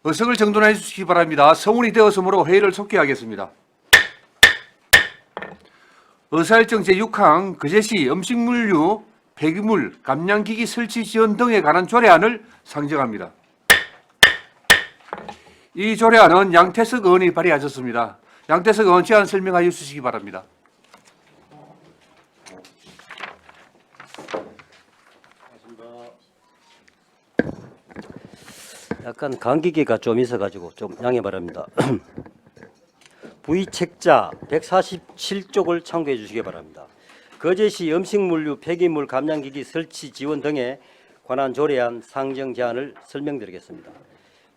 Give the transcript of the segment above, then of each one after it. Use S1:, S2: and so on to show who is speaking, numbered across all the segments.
S1: 의석을 정돈해 주시기 바랍니다. 성운이 되었으므로 회의를 속기하겠습니다. 의사일정 제6항 거제시 음식물류, 폐기물, 감량기기 설치 지원 등에 관한 조례안을 상정합니다. 이 조례안은 양태석 의원이 발의하셨습니다. 양태석 의원 제안 설명하여 주시기 바랍니다.
S2: 약간 감기기가 좀 있어가지고 좀 양해 바랍니다. 부의책자 147쪽을 참고해 주시기 바랍니다. 거제시 음식물류 폐기물 감량기기 설치 지원 등에 관한 조례안 상정 제안을 설명드리겠습니다.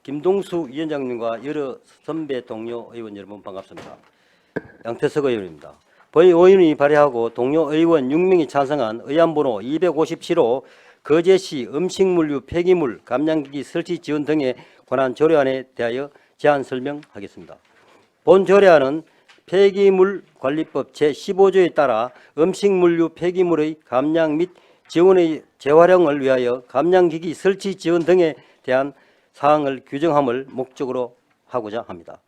S2: 김동수 위원장님과 여러 선배 동료 의원 여러분 반갑습니다. 양태석 의원입니다. 본 의원이 발의하고 동료 의원 6명이 찬성한 의안번호 257호 거제시 음식물류 폐기물 감량기기 설치 지원 등에 관한 조례안에 대하여 제안 설명하겠습니다. 본 조례안은 폐기물관리법 제15조에 따라 음식물류 폐기물의 감량 및 지원의 재활용을 위하여 감량기기 설치 지원 등에 대한 사항을 규정함을 목적으로 하고자 합니다.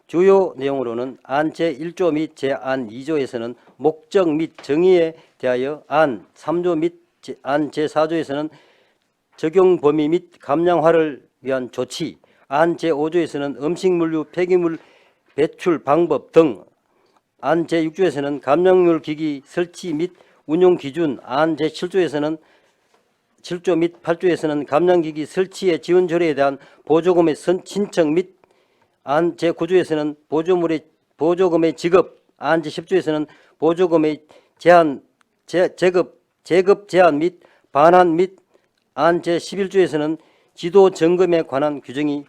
S2: 주요 내용으로는 안 제1조 및 제안 2조에서는 목적 및 정의에 대하여 안 3조 및 안 제4조에서는 적용 범위 및 감량화를 위한 조치, 안 제5조에서는 음식물류 폐기물 배출 방법 등, 안 제6조에서는 감량률 기기 설치 및 운용 기준, 안 제7조에서는 7조 및 8조에서는 감량기기 설치의 지원 조례에 대한 보조금의 신청 및 안 제9조에서는 보조금의 지급, 안 제10조에서는 보조금의 제급 제한 및 반환 및 안 제11조에서는 지도 점검에 관한 규정이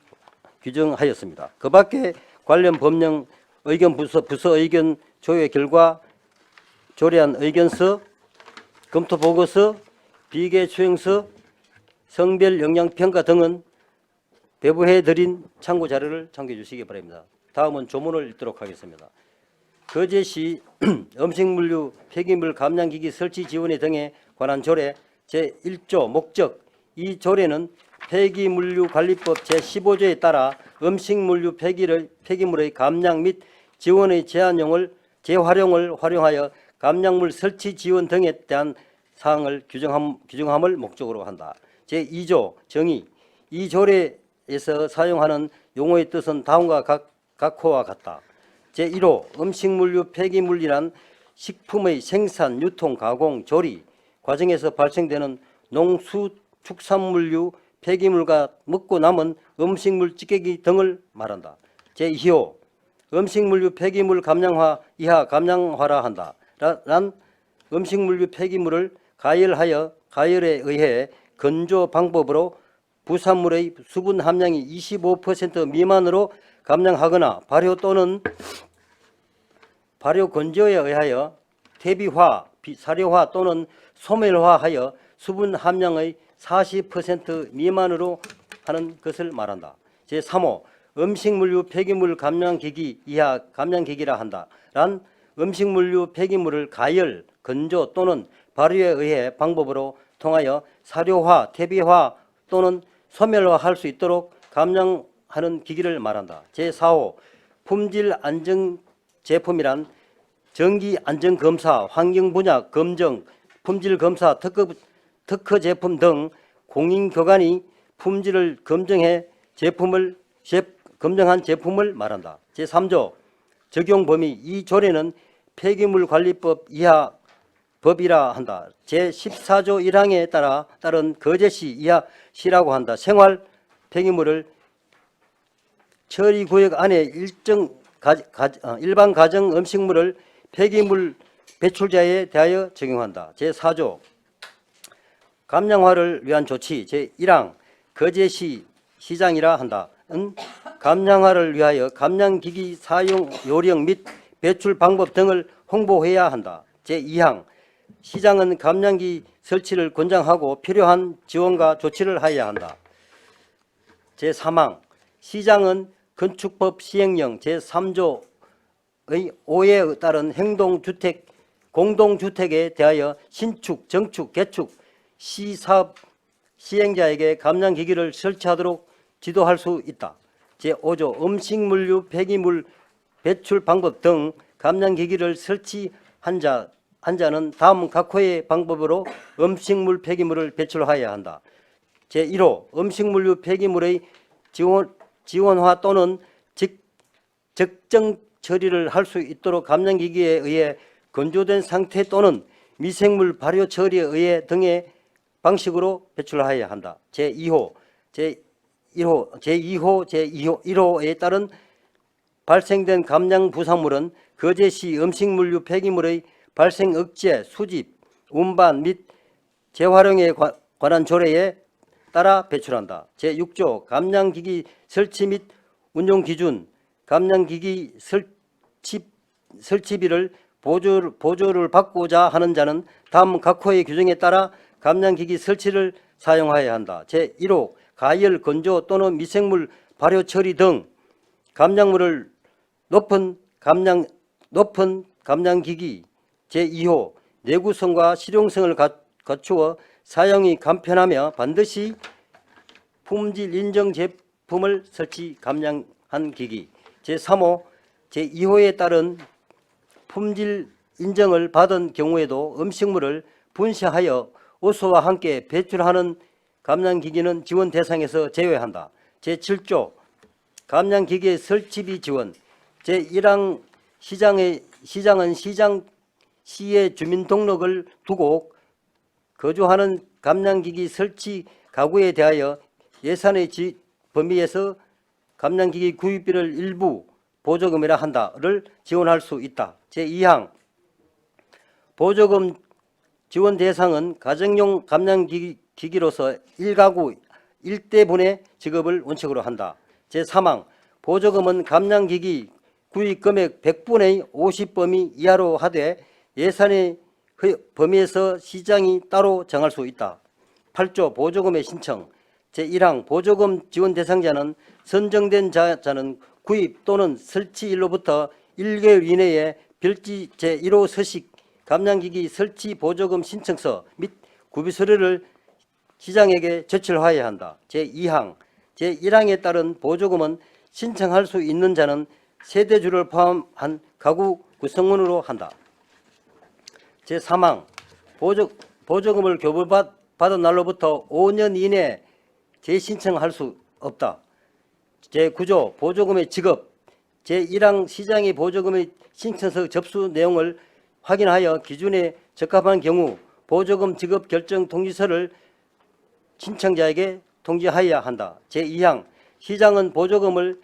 S2: 규정하였습니다. 그 밖에 관련 법령 의견 부서 의견 조회 결과 조례안 의견서, 검토 보고서, 비계 수행서, 성별 영향평가 등은 배부해드린 참고 자료를 참고해 주시기 바랍니다. 다음은 조문을 읽도록 하겠습니다. 거제시 음식물류 폐기물 감량기기 설치 지원 등에 관한 조례 제1조 목적. 이 조례는 폐기물류관리법 제15조에 따라 음식물류 폐기물의 감량 및 지원의 재활용을 활용하여 감량물 설치 지원 등에 대한 사항을 규정함을 목적으로 한다. 제2조 정의. 이 조례에서 사용하는 용어의 뜻은 다음과 각호와 같다. 제1호 음식물류 폐기물이란 식품의 생산, 유통, 가공, 조리 과정에서 발생되는 농수축산물류 폐기물과 먹고 남은 음식물 찌개기 등을 말한다. 제2호 음식물류 폐기물 감량화 이하 감량화라 한다. 란 음식물류 폐기물을 가열에 의해 건조 방법으로 부산물의 수분 함량이 25% 미만으로 감량하거나 발효 또는 발효 건조에 의하여 퇴비화, 사료화 또는 소멸화하여 수분 함량의 40% 미만으로 하는 것을 말한다. 제3호 음식물류 폐기물 감량기기 이하 감량기기라 한다. 란 음식물류 폐기물을 가열, 건조 또는 발효에 의해 방법으로 통하여 사료화, 퇴비화 또는 소멸화할 수 있도록 감량하는 기기를 말한다. 제4호 품질 안정 제품이란 정기 안전 검사, 환경 분야 검정, 품질 검사, 특허 제품 등 공인기관이 품질을 검증해 검증한 제품을 말한다. 제3조 적용 범위. 이 조례는 폐기물관리법 이하 법이라 한다. 제14조 1항에 따른 거제시 이하 시라고 한다. 생활 폐기물을 처리구역 안에 일반 가정 음식물을 폐기물 배출자에 대하여 적용한다. 제4조 감량화를 위한 조치. 제1항 거제시 시장이라 한다. 감량화를 위하여 감량기기 사용 요령 및 배출 방법 등을 홍보해야 한다. 제2항 시장은 감량기 설치를 권장하고 필요한 지원과 조치를 하여야 한다. 제3항 시장은 건축법 시행령 제3조의 5에 따른 행동주택, 공동주택에 대하여 신축, 정축, 개축, 시사업 시행자에게 감량기기를 설치하도록 지도할 수 있다. 제5조 음식물류 폐기물 배출 방법 등 감량기기를 설치한 자는 다음 각 호의 방법으로 음식물 폐기물을 배출하여야 한다. 제1호 음식물류 폐기물의 지원화 또는 적정 처리를 할 수 있도록 감량기기에 의해 건조된 상태 또는 미생물 발효 처리에 의해 등의 방식으로 배출하여야 한다. 제2호, 제1호에 따른 발생된 감량 부산물은 거제시 음식물류 폐기물의 발생 억제, 수집, 운반 및 재활용에 관한 조례에 따라 배출한다. 제6조 감량기기 설치 및 운용 기준, 감량기기 설치비를 보조를 받고자 하는 자는 다음 각 호의 규정에 따라 감량기기 설치를 사용하여야 한다. 제1호 가열, 건조 또는 미생물 발효 처리 등 감량물을 높은 감량기기. 제2호 내구성과 실용성을 갖추어 사용이 간편하며 반드시 품질 인정 제품을 설치 감량한 기기. 제3호 제2호에 따른 품질 인정을 받은 경우에도 음식물을 분쇄하여 오수와 함께 배출하는 감량기기는 지원 대상에서 제외한다. 제7조 감량기기의 설치비 지원. 제1항 시장은 시의 주민등록을 두고 거주하는 감량기기 설치 가구에 대하여 예산의 범위에서 감량기기 구입비를 일부 보조금이라 한다를 지원할 수 있다. 제2항 보조금 지원 대상은 가정용 감량기기로서 1가구 1대분의 지급을 원칙으로 한다. 제3항 보조금은 감량기기 구입 금액 100분의 50 범위 이하로 하되 예산의 범위에서 시장이 따로 정할 수 있다. 8조 보조금의 신청. 제1항 보조금 지원 대상자는 선정된 자는 구입 또는 설치일로부터 1개월 이내에 별지 제1호 서식 감량기기 설치 보조금 신청서 및 구비서류를 시장에게 제출하여야 한다. 제2항 제1항에 따른 보조금은 신청할 수 있는 자는 세대주를 포함한 가구 구성원으로 한다. 제3항 보조금을 교부받은 날로부터 5년 이내 재신청할 수 없다. 제9조 보조금의 지급. 제1항 시장의 보조금의 신청서 접수 내용을 확인하여 기준에 적합한 경우 보조금 지급 결정 통지서를 신청자에게 통지하여야 한다. 제2항 시장은 보조금을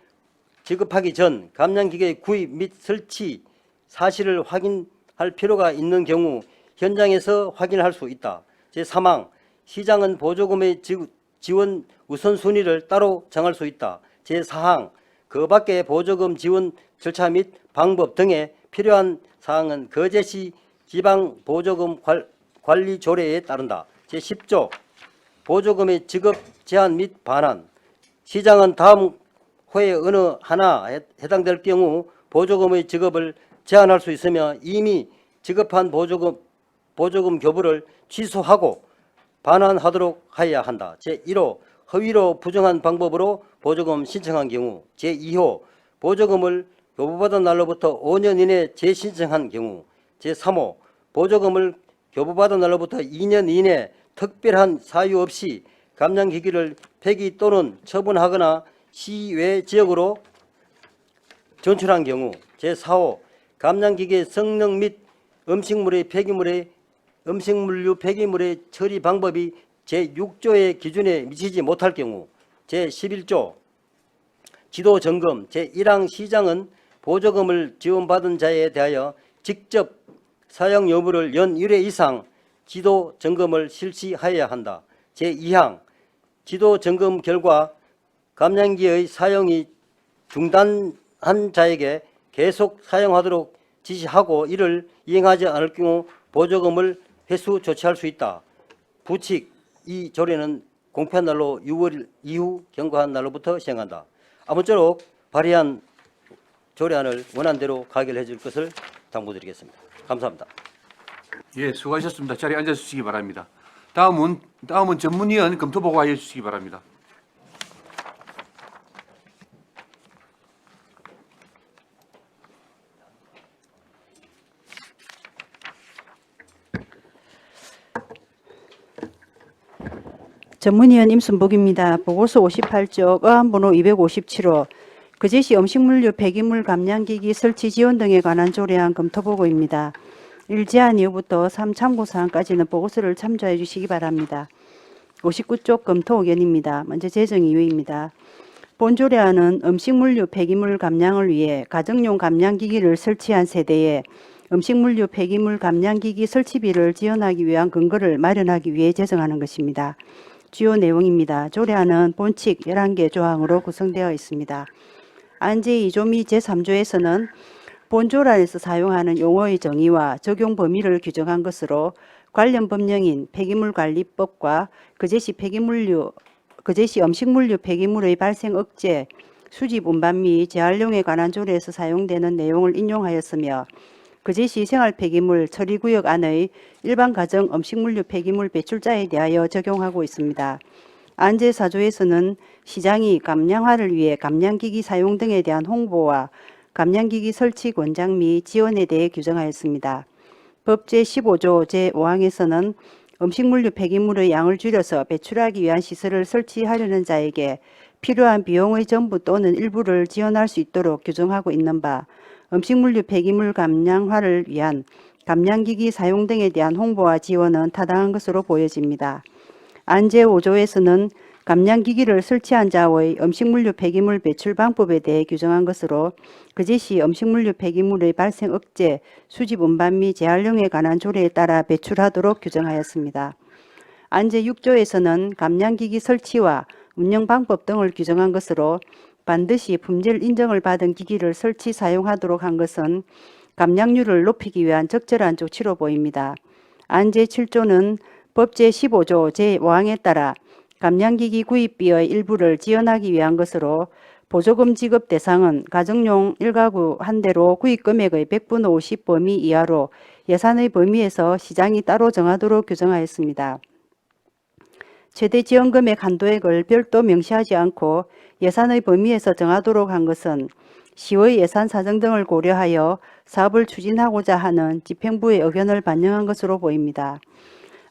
S2: 지급하기 전 감량기계 구입 및 설치 사실을 확인할 필요가 있는 경우 현장에서 확인할 수 있다. 제3항 시장은 보조금의 지원 우선순위를 따로 정할 수 있다. 제4항 그 밖의 보조금 지원 절차 및 방법 등에 필요한 사항은 거제시 지방보조금 관리 조례에 따른다. 제10조 보조금의 지급 제한 및 반환. 시장은 다음 호의 어느 하나 해당될 경우 보조금의 지급을 제한할 수 있으며 이미 지급한 보조금 교부를 취소하고 반환하도록 하여야 한다. 제1호 허위로 부정한 방법으로 보조금 신청한 경우. 제2호 보조금을 교부받은 날로부터 5년 이내 재신청한 경우. 제3호 보조금을 교부받은 날로부터 2년 이내 특별한 사유 없이 감량기기를 폐기 또는 처분하거나 시외 지역으로 전출한 경우. 제4호 감량기기의 성능 및 음식물류 폐기물의 처리 방법이 제6조의 기준에 미치지 못할 경우. 제11조 지도 점검. 제1항 시장은 보조금을 지원받은 자에 대하여 직접 사용 여부를 연 1회 이상 지도 점검을 실시하여야 한다. 제2항 지도 점검 결과 감량기의 사용이 중단한 자에게 계속 사용하도록 지시하고 이를 이행하지 않을 경우 보조금을 회수 조치할 수 있다. 부칙 이 조례는 공표한 날로 6월 이후 경과한 날로부터 시행한다. 아무쪼록 발의한 조례안을 원안대로 가결해 줄 것을 당부드리겠습니다. 감사합니다.
S1: 예, 수고하셨습니다. 자리에 앉아 주시기 바랍니다. 다음은 전문위원 검토 보고하여 주시기 바랍니다.
S3: 전문위원 임순복입니다. 보고서 58쪽 어안번호 257호 그제시 음식물류 폐기물 감량기기 설치 지원 등에 관한 조례안 검토보고입니다. 1제안 이후부터 3참고사항까지는 보고서를 참조해 주시기 바랍니다. 59쪽 검토 의견입니다. 먼저 재정 이유입니다. 본 조례안은 음식물류 폐기물 감량을 위해 가정용 감량기기를 설치한 세대에 음식물류 폐기물 감량기기 설치비를 지원하기 위한 근거를 마련하기 위해 제정하는 것입니다. 주요 내용입니다. 조례안은 본칙 11개 조항으로 구성되어 있습니다. 안 제2조 및 제3조에서는 본 조례안에서 사용하는 용어의 정의와 적용 범위를 규정한 것으로 관련 법령인 폐기물관리법과 그제시 음식물류 폐기물의 발생 억제, 수집 운반 및 재활용에 관한 조례에서 사용되는 내용을 인용하였으며 그제시 생활폐기물 처리구역 안의 일반 가정 음식물류 폐기물 배출자에 대하여 적용하고 있습니다. 안 제4조에서는 시장이 감량화를 위해 감량기기 사용 등에 대한 홍보와 감량기기 설치 권장 및 지원에 대해 규정하였습니다. 법 제15조 제5항에서는 음식물류 폐기물의 양을 줄여서 배출하기 위한 시설을 설치하려는 자에게 필요한 비용의 전부 또는 일부를 지원할 수 있도록 규정하고 있는 바 음식물류 폐기물 감량화를 위한 감량기기 사용 등에 대한 홍보와 지원은 타당한 것으로 보여집니다. 안 제5조에서는 감량기기를 설치한 자의 음식물류 폐기물 배출 방법에 대해 규정한 것으로 그제시 음식물류 폐기물의 발생 억제, 수집 운반 및 재활용에 관한 조례에 따라 배출하도록 규정하였습니다. 안 제6조에서는 감량기기 설치와 운영 방법 등을 규정한 것으로 반드시 품질 인정을 받은 기기를 설치 사용하도록 한 것은 감량률을 높이기 위한 적절한 조치로 보입니다. 안 제7조는 법 제15조 제5항에 따라 감량기기 구입비의 일부를 지원하기 위한 것으로 보조금 지급 대상은 가정용 1가구 한 대로 구입금액의 100분의 50 범위 이하로 예산의 범위에서 시장이 따로 정하도록 규정하였습니다. 최대 지원금액 한도액을 별도 명시하지 않고 예산의 범위에서 정하도록 한 것은 시의 예산 사정 등을 고려하여 사업을 추진하고자 하는 집행부의 의견을 반영한 것으로 보입니다.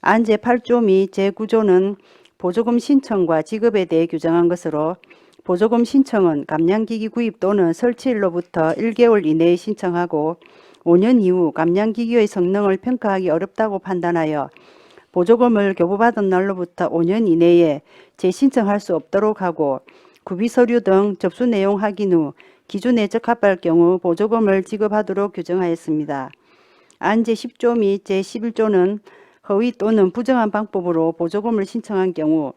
S3: 안 제8조 및 제9조는 보조금 신청과 지급에 대해 규정한 것으로 보조금 신청은 감량기기 구입 또는 설치일로부터 1개월 이내에 신청하고 5년 이후 감량기기의 성능을 평가하기 어렵다고 판단하여 보조금을 교부받은 날로부터 5년 이내에 재신청할 수 없도록 하고 구비서류 등 접수 내용 확인 후 기준에 적합할 경우 보조금을 지급하도록 규정하였습니다. 안 제10조 및 제11조는 허위 또는 부정한 방법으로 보조금을 신청한 경우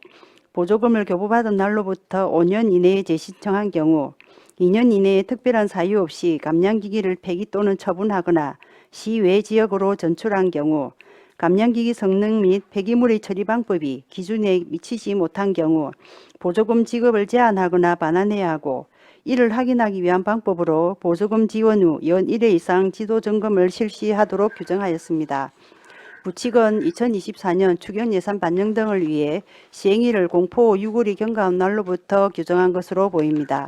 S3: 보조금을 교부받은 날로부터 5년 이내에 재신청한 경우 2년 이내에 특별한 사유 없이 감량기기를 폐기 또는 처분하거나 시외 지역으로 전출한 경우 감량기기 성능 및 폐기물의 처리 방법이 기준에 미치지 못한 경우 보조금 지급을 제한하거나 반환해야 하고 이를 확인하기 위한 방법으로 보조금 지원 후 연 1회 이상 지도 점검을 실시하도록 규정하였습니다. 부칙은 2024년 추경 예산 반영 등을 위해 시행일을 공포 6월이 경과한 날로부터 규정한 것으로 보입니다.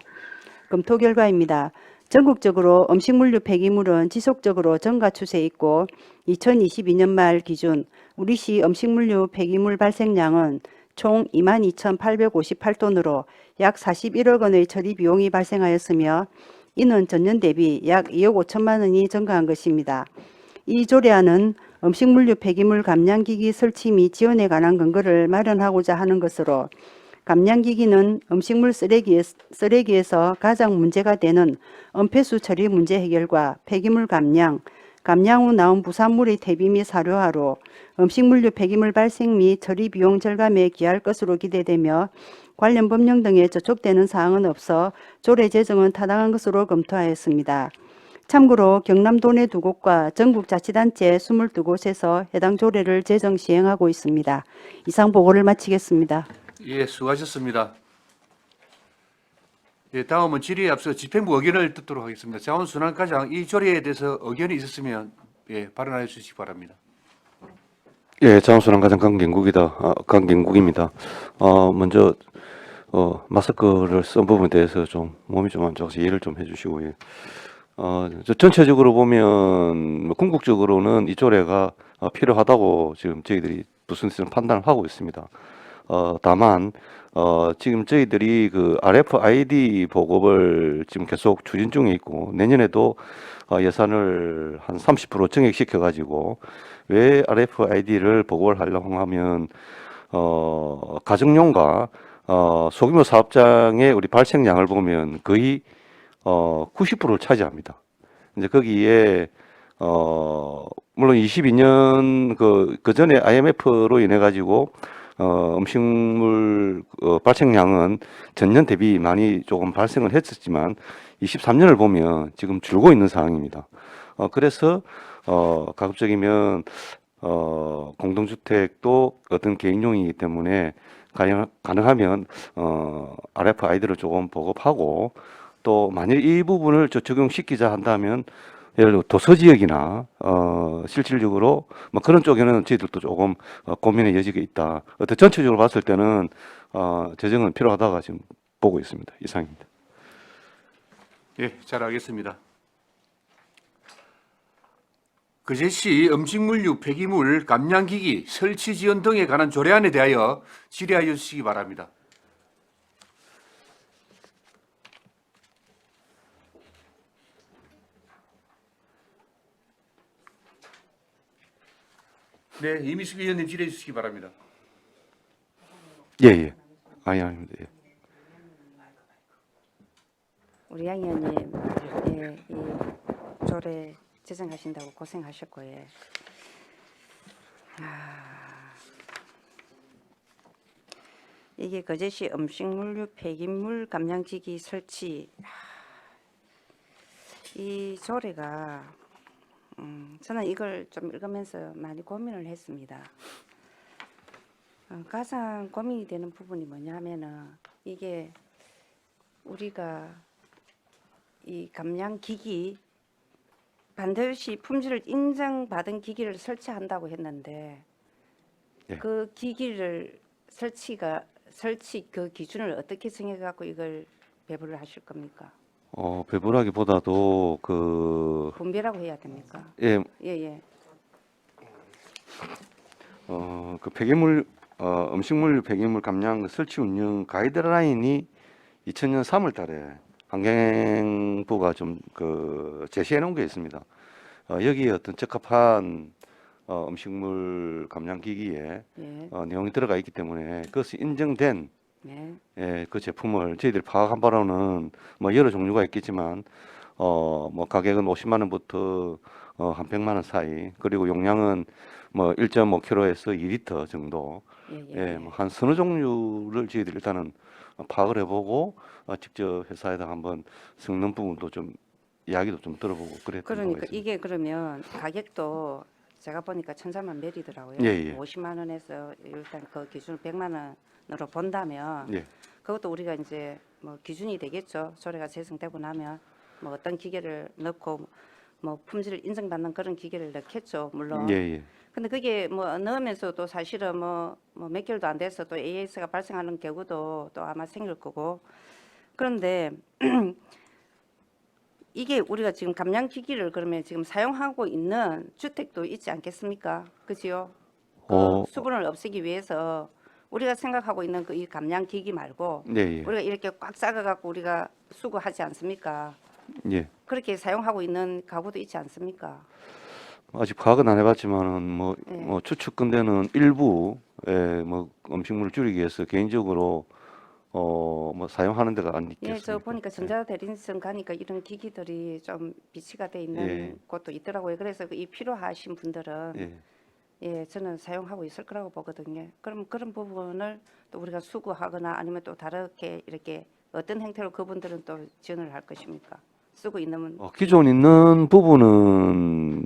S3: 검토 결과입니다. 전국적으로 음식물류 폐기물은 지속적으로 증가 추세에 있고 2022년 말 기준 우리시 음식물류 폐기물 발생량은 총 22,858톤으로 약 41억 원의 처리 비용이 발생하였으며 이는 전년 대비 약 2억 5천만 원이 증가한 것입니다. 이 조례안은 음식물류 폐기물 감량기기 설치 및 지원에 관한 근거를 마련하고자 하는 것으로 감량기기는 음식물 쓰레기에서 가장 문제가 되는 은폐수 처리 문제 해결과 폐기물 감량, 감량 후 나온 부산물의 퇴비 및 사료화로 음식물류 폐기물 발생 및 처리 비용 절감에 기할 것으로 기대되며 관련 법령 등에 저촉되는 사항은 없어 조례 제정은 타당한 것으로 검토하였습니다. 참고로 경남도 내 2곳과 전국자치단체 22곳에서 해당 조례를 제정 시행하고 있습니다. 이상 보고를 마치겠습니다.
S1: 예, 수고하셨습니다. 예, 다음은 질의에 앞서 집행부 의견을 듣도록 하겠습니다. 자원순환과장, 이 조례에 대해서 의견이 있었으면 예, 발언해 주시기 바랍니다.
S4: 예, 자원순환과장 강경국입니다. 먼저 마스크를 쓴 부분에 대해서 좀 몸이 좀 안 좋아서 이해를 좀 해주시고요. 전체적으로 보면 궁극적으로는 이 조례가 필요하다고 지금 저희들이 부순스런 판단을 하고 있습니다. 다만 지금 저희들이 그 RFID 보급을 지금 계속 추진 중에 있고 내년에도 예산을 한 30% 증액시켜 가지고 왜 RFID를 보급을 하려고 하면 가정용과 소규모 사업장의 우리 발생량을 보면 거의 90%를 차지합니다. 이제 거기에 물론 22년 그 전에 IMF로 인해 가지고 음식물 발생량은 전년 대비 많이 조금 발생을 했었지만 23년을 보면 지금 줄고 있는 상황입니다. 그래서 가급적이면 공동주택도 어떤 개인용이기 때문에 가능하면 RFID를 조금 보급하고 또 만일 이 부분을 적용시키자 한다면 예를 들어 도서 지역이나 실질적으로 뭐 그런 쪽에는 저희들도 조금 고민의 여지가 있다. 어떤 전체적으로 봤을 때는 재정은 필요하다가 지금 보고 있습니다. 이상입니다.
S1: 예, 잘 알겠습니다. 거제시 음식물류 폐기물 감량기기 설치 지원 등에 관한 조례안에 대하여 질의하여 주시기 바랍니다. 네, 이미숙 의원님 질의해 주시기 바랍니다.
S4: 예, 예. 아닙니다. 예.
S3: 우리 양 의원님, 예, 이 조례 제정하신다고 고생하셨고, 예. 이게 거제시 음식물류 폐기물 감량기기 설치, 이 조례가 저는 이걸 좀 읽으면서 많이 고민을 했습니다. 가장 고민이 되는 부분이 뭐냐면은 이게 우리가 이 감량기기 반드시 품질을 인정받은 기기를 설치한다고 했는데
S4: 예.
S3: 그 기기를 설치 그 기준을 어떻게 정해 갖고 이걸 배부를 하실 겁니까?
S4: 배부라기보다도
S3: 분배라고 해야 됩니까?
S4: 예,
S3: 예.
S4: 그 폐기물 음식물 폐기물 감량 설치 운영 가이드라인이 2000년 3월 달에 환경부가 좀 제시해 놓은 게 있습니다. 여기에 어떤 적합한 음식물 감량 기기에
S3: 예.
S4: 내용이 들어가 있기 때문에 그것이 인정된
S3: 네.
S4: 예, 그 제품을 저희들이 파악한 바로는 뭐 여러 종류가 있겠지만 뭐 가격은 50만 원부터 한 100만 원 사이 그리고 용량은 뭐 1.5kg에서 2리터 정도 예, 뭐 한 서너 종류를 저희들이 일단은 파악을 해보고 직접 회사에다 한번 섞는 부분도 좀 이야기도 좀 들어보고 그랬던
S3: 그러니까
S4: 거가 있습니다.
S3: 이게 그러면 가격도 제가 보니까 천차만별이더라고요.
S4: 예.
S3: 50만 원에서 일단 그 기준을 100만 원으로 본다면
S4: 예,
S3: 그것도 우리가 이제 뭐 기준이 되겠죠. 조례가 제정되고 나면 뭐 어떤 기계를 넣고 뭐 품질을 인정받는 그런 기계를 넣겠죠. 물론.
S4: 예.
S3: 근데 그게 뭐 넣으면서도 사실은 뭐 몇 개월도 안 돼서 또 AS가 발생하는 경우도 또 아마 생길 거고. 그런데 이게 우리가 지금 감량기기를 그러면 지금 사용하고 있는 주택도 있지 않겠습니까? 그지요? 그 수분을 없애기 위해서 우리가 생각하고 있는 그 이 감량기기 말고
S4: 예.
S3: 우리가 이렇게 꽉 싸가갖고 우리가 수거하지 않습니까?
S4: 예.
S3: 그렇게 사용하고 있는 가구도 있지 않습니까?
S4: 아직 파악은 안 해봤지만은 뭐
S3: 예.
S4: 추측컨대는 일부 뭐 음식물을 줄이기 위해서 개인적으로 뭐 사용하는 데가 안 있겠습니까?
S3: 예, 저 보니까 전자대리점 가니까 이런 기기들이 좀 비치가 돼 있는
S4: 예.
S3: 곳도 있더라고요. 그래서 이 필요하신 분들은
S4: 예.
S3: 예, 저는 사용하고 있을 거라고 보거든요. 그럼 그런 부분을 또 우리가 수거하거나 아니면 또 다르게 이렇게 어떤 형태로 그분들은 또 지원을 할 것입니까? 쓰고 있는
S4: 기존 있는 부분은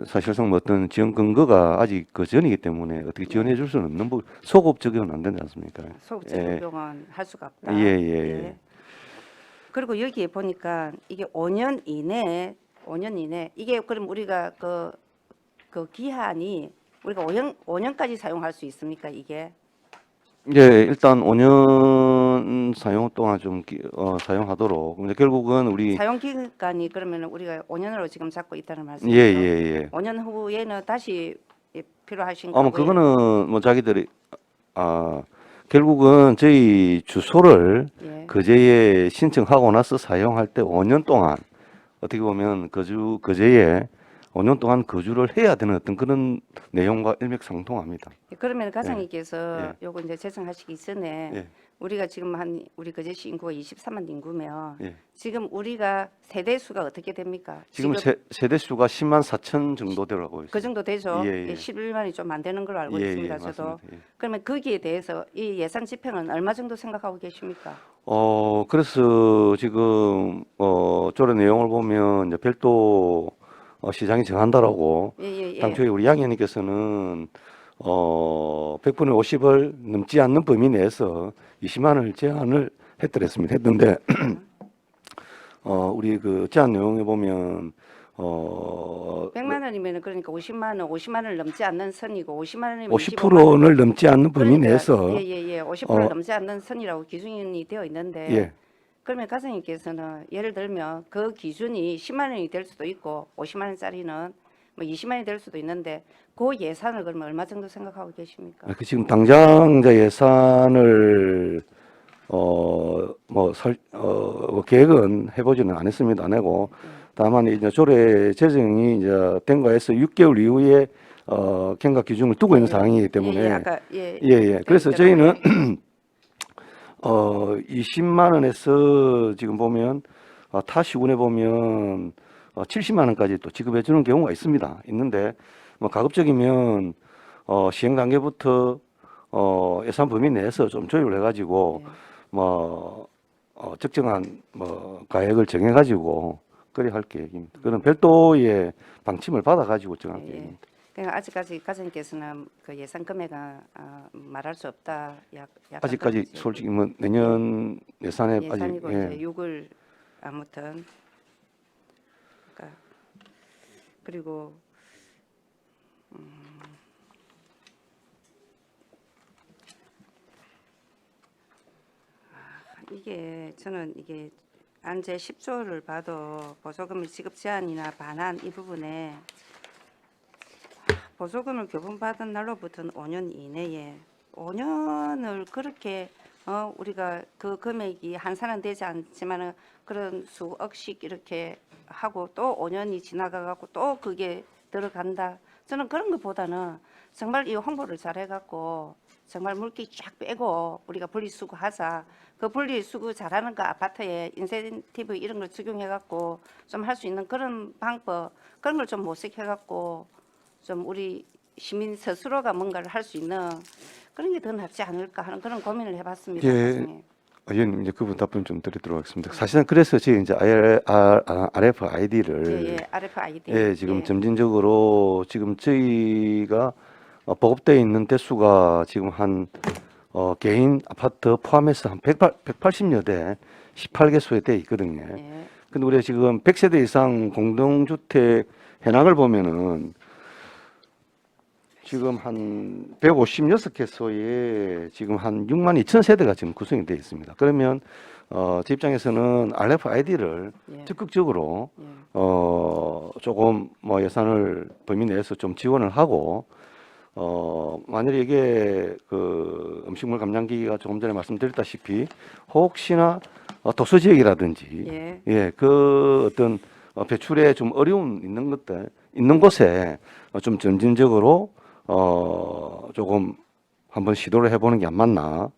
S4: 사실상 뭐 어떤 지원 근거가 아직 그 전이기 때문에 어떻게 지원해 줄 수는 없는 부분, 소급 적용은 안 되지 않습니까?
S3: 소급
S4: 예.
S3: 적용은 할 수가 없다.
S4: 예.
S3: 그리고 여기에 보니까 이게 5년 이내 이게 그럼 우리가 그 기한이 우리가 5년까지 사용할 수 있습니까? 이게
S4: 예, 일단 5년 사용 동안 좀 사용하도록. 근데 결국은 우리
S3: 사용 기간이 그러면 우리가 5년으로 지금 잡고 있다는 말씀이죠?
S4: 예.
S3: 5년 후에는 다시 필요하신
S4: 뭐
S3: 거고요.
S4: 그거는 뭐 자기들이 결국은 저희 주소를
S3: 예.
S4: 거제에 신청하고 나서 사용할 때 5년 동안 어떻게 보면 거제에 5년 동안 거주를 해야 되는 어떤 그런 내용과 일맥상통합니다.
S3: 그러면 가장님께서
S4: 예.
S3: 요거 이제 제정하시기 전에
S4: 예.
S3: 우리가 지금 우리 거제시 인구가 23만 인구면
S4: 예.
S3: 지금 우리가 세대 수가 어떻게 됩니까?
S4: 지금 세대 수가 10만 4천 정도 되라고 있습니다.
S3: 그 정도 되죠.
S4: 예, 예.
S3: 11만이 좀 안 되는 걸로 알고
S4: 예,
S3: 있습니다.
S4: 예,
S3: 저도.
S4: 맞습니다. 예.
S3: 그러면 거기에 대해서 이 예산 집행은 얼마 정도 생각하고 계십니까?
S4: 그래서 지금 조례 내용을 보면 이제 별도 시장이 정한다라고
S3: 예.
S4: 당초에 우리 양 의원님께서는 100분의 50을 넘지 않는 범위 내에서 20만 원을 제한을 했는데 우리 그 제한 내용에 보면
S3: 100만 원이면 그러니까 50만 원을 넘지 않는 선이고 50만 원이면
S4: 50%를 넘지 않는 범위 내에서
S3: 예예예 50%를 넘지 않는 선이라고 기준이 되어 있는데
S4: 예.
S3: 그러면 가장님께서는 예를 들면 그 기준이 10만 원이 될 수도 있고 50만 원짜리는 뭐 20만 원이 될 수도 있는데 그 예산을 그러면 얼마 정도 생각하고 계십니까?
S4: 지금 당장 이제 예산을 계획은 해보지는 않았습니다. 안 하고 다만 이제 조례 제정이 이제 된 거에서 6개월 이후에 경과 기준을 두고 있는 상황이기 때문에
S3: 아까
S4: 그래서 저희는 20만 원에서 지금 보면 타 시군에 보면 70만 원까지 또 지급해 주는 경우가 있는데 뭐 가급적이면 시행 단계부터 예산 범위 내에서 좀 조율을 해가지고 뭐 적정한 뭐 가액을 정해가지고 그래 할 계획입니다. 그런 별도의 방침을 받아가지고 정할 계획입니다.
S3: 그러니까 아직까지 가장님께서는 그 예산 금액은 말할 수 없다.
S4: 아직까지 솔직히 뭐 내년 예산에
S3: 예산이고
S4: 아직
S3: 이제 6을 아무튼 그러니까 그리고 이게 저는 이게 안제 10조를 봐도 보조금 지급 제한이나 반환 이 부분에 보조금을 교분받은 날로부터는 5년 이내에 5년을 그렇게 우리가 그 금액이 한산은 되지 않지만은 그런 수억씩 이렇게 하고 또 5년이 지나가 갖고 또 그게 들어간다. 저는 그런 것보다는 정말 이 홍보를 잘 해갖고 정말 물기 쫙 빼고 우리가 분리수거 하자. 그 분리수거 잘하는 거 아파트에 인센티브 이런 걸 적용해갖고 좀 할 수 있는 그런 방법 그런 걸 좀 모색해갖고 좀 우리 시민 스스로가 뭔가를 할 수 있는 그런 게 더 낫지 않을까 하는 그런 고민을 해봤습니다.
S4: 예. 의원님 이제 그분 답변 좀 드리도록 하겠습니다. 사실은 그래서 저희 이제 RFID를
S3: RFID
S4: 지금 점진적으로 지금 저희가 보급되어 있는 대수가 지금 한 개인 아파트 포함해서 한 180여 대 18개소에 돼 있거든요.
S3: 예.
S4: 근데 우리가 지금 100세대 이상 공동주택 현황을 보면은 지금 한 156개소에 지금 한 6만 2천 세대가 지금 구성이 되어 있습니다. 그러면 제 입장에서는 RFID를
S3: 예.
S4: 적극적으로
S3: 예.
S4: 조금 뭐 예산을 범위 내에서 좀 지원을 하고 만약에 이게 그 음식물 감량기기가 조금 전에 말씀드렸다시피 혹시나 도서 지역이라든지 그 어떤 배출에 좀 어려움 있는 곳에 좀 점진적으로 조금 한번 시도를 해보는 게 안 맞나.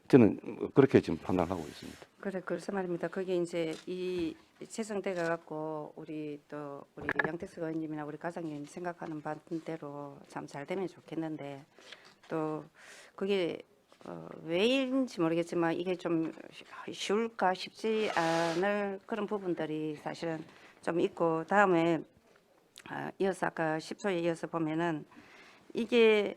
S4: 저는 그렇게 지금 판단하고 있습니다.
S3: 그래 그래서 말입니다. 그게 이제 이 재정돼가 갖고 우리 양택수 의원님이나 우리 가장님 생각하는 반대로 참 잘 되면 좋겠는데 또 그게 왜인지 모르겠지만 이게 좀 쉬울까 쉽지 않을 그런 부분들이 사실은 좀 있고 다음에 이어서 아까 10조에 이어서 보면은 이게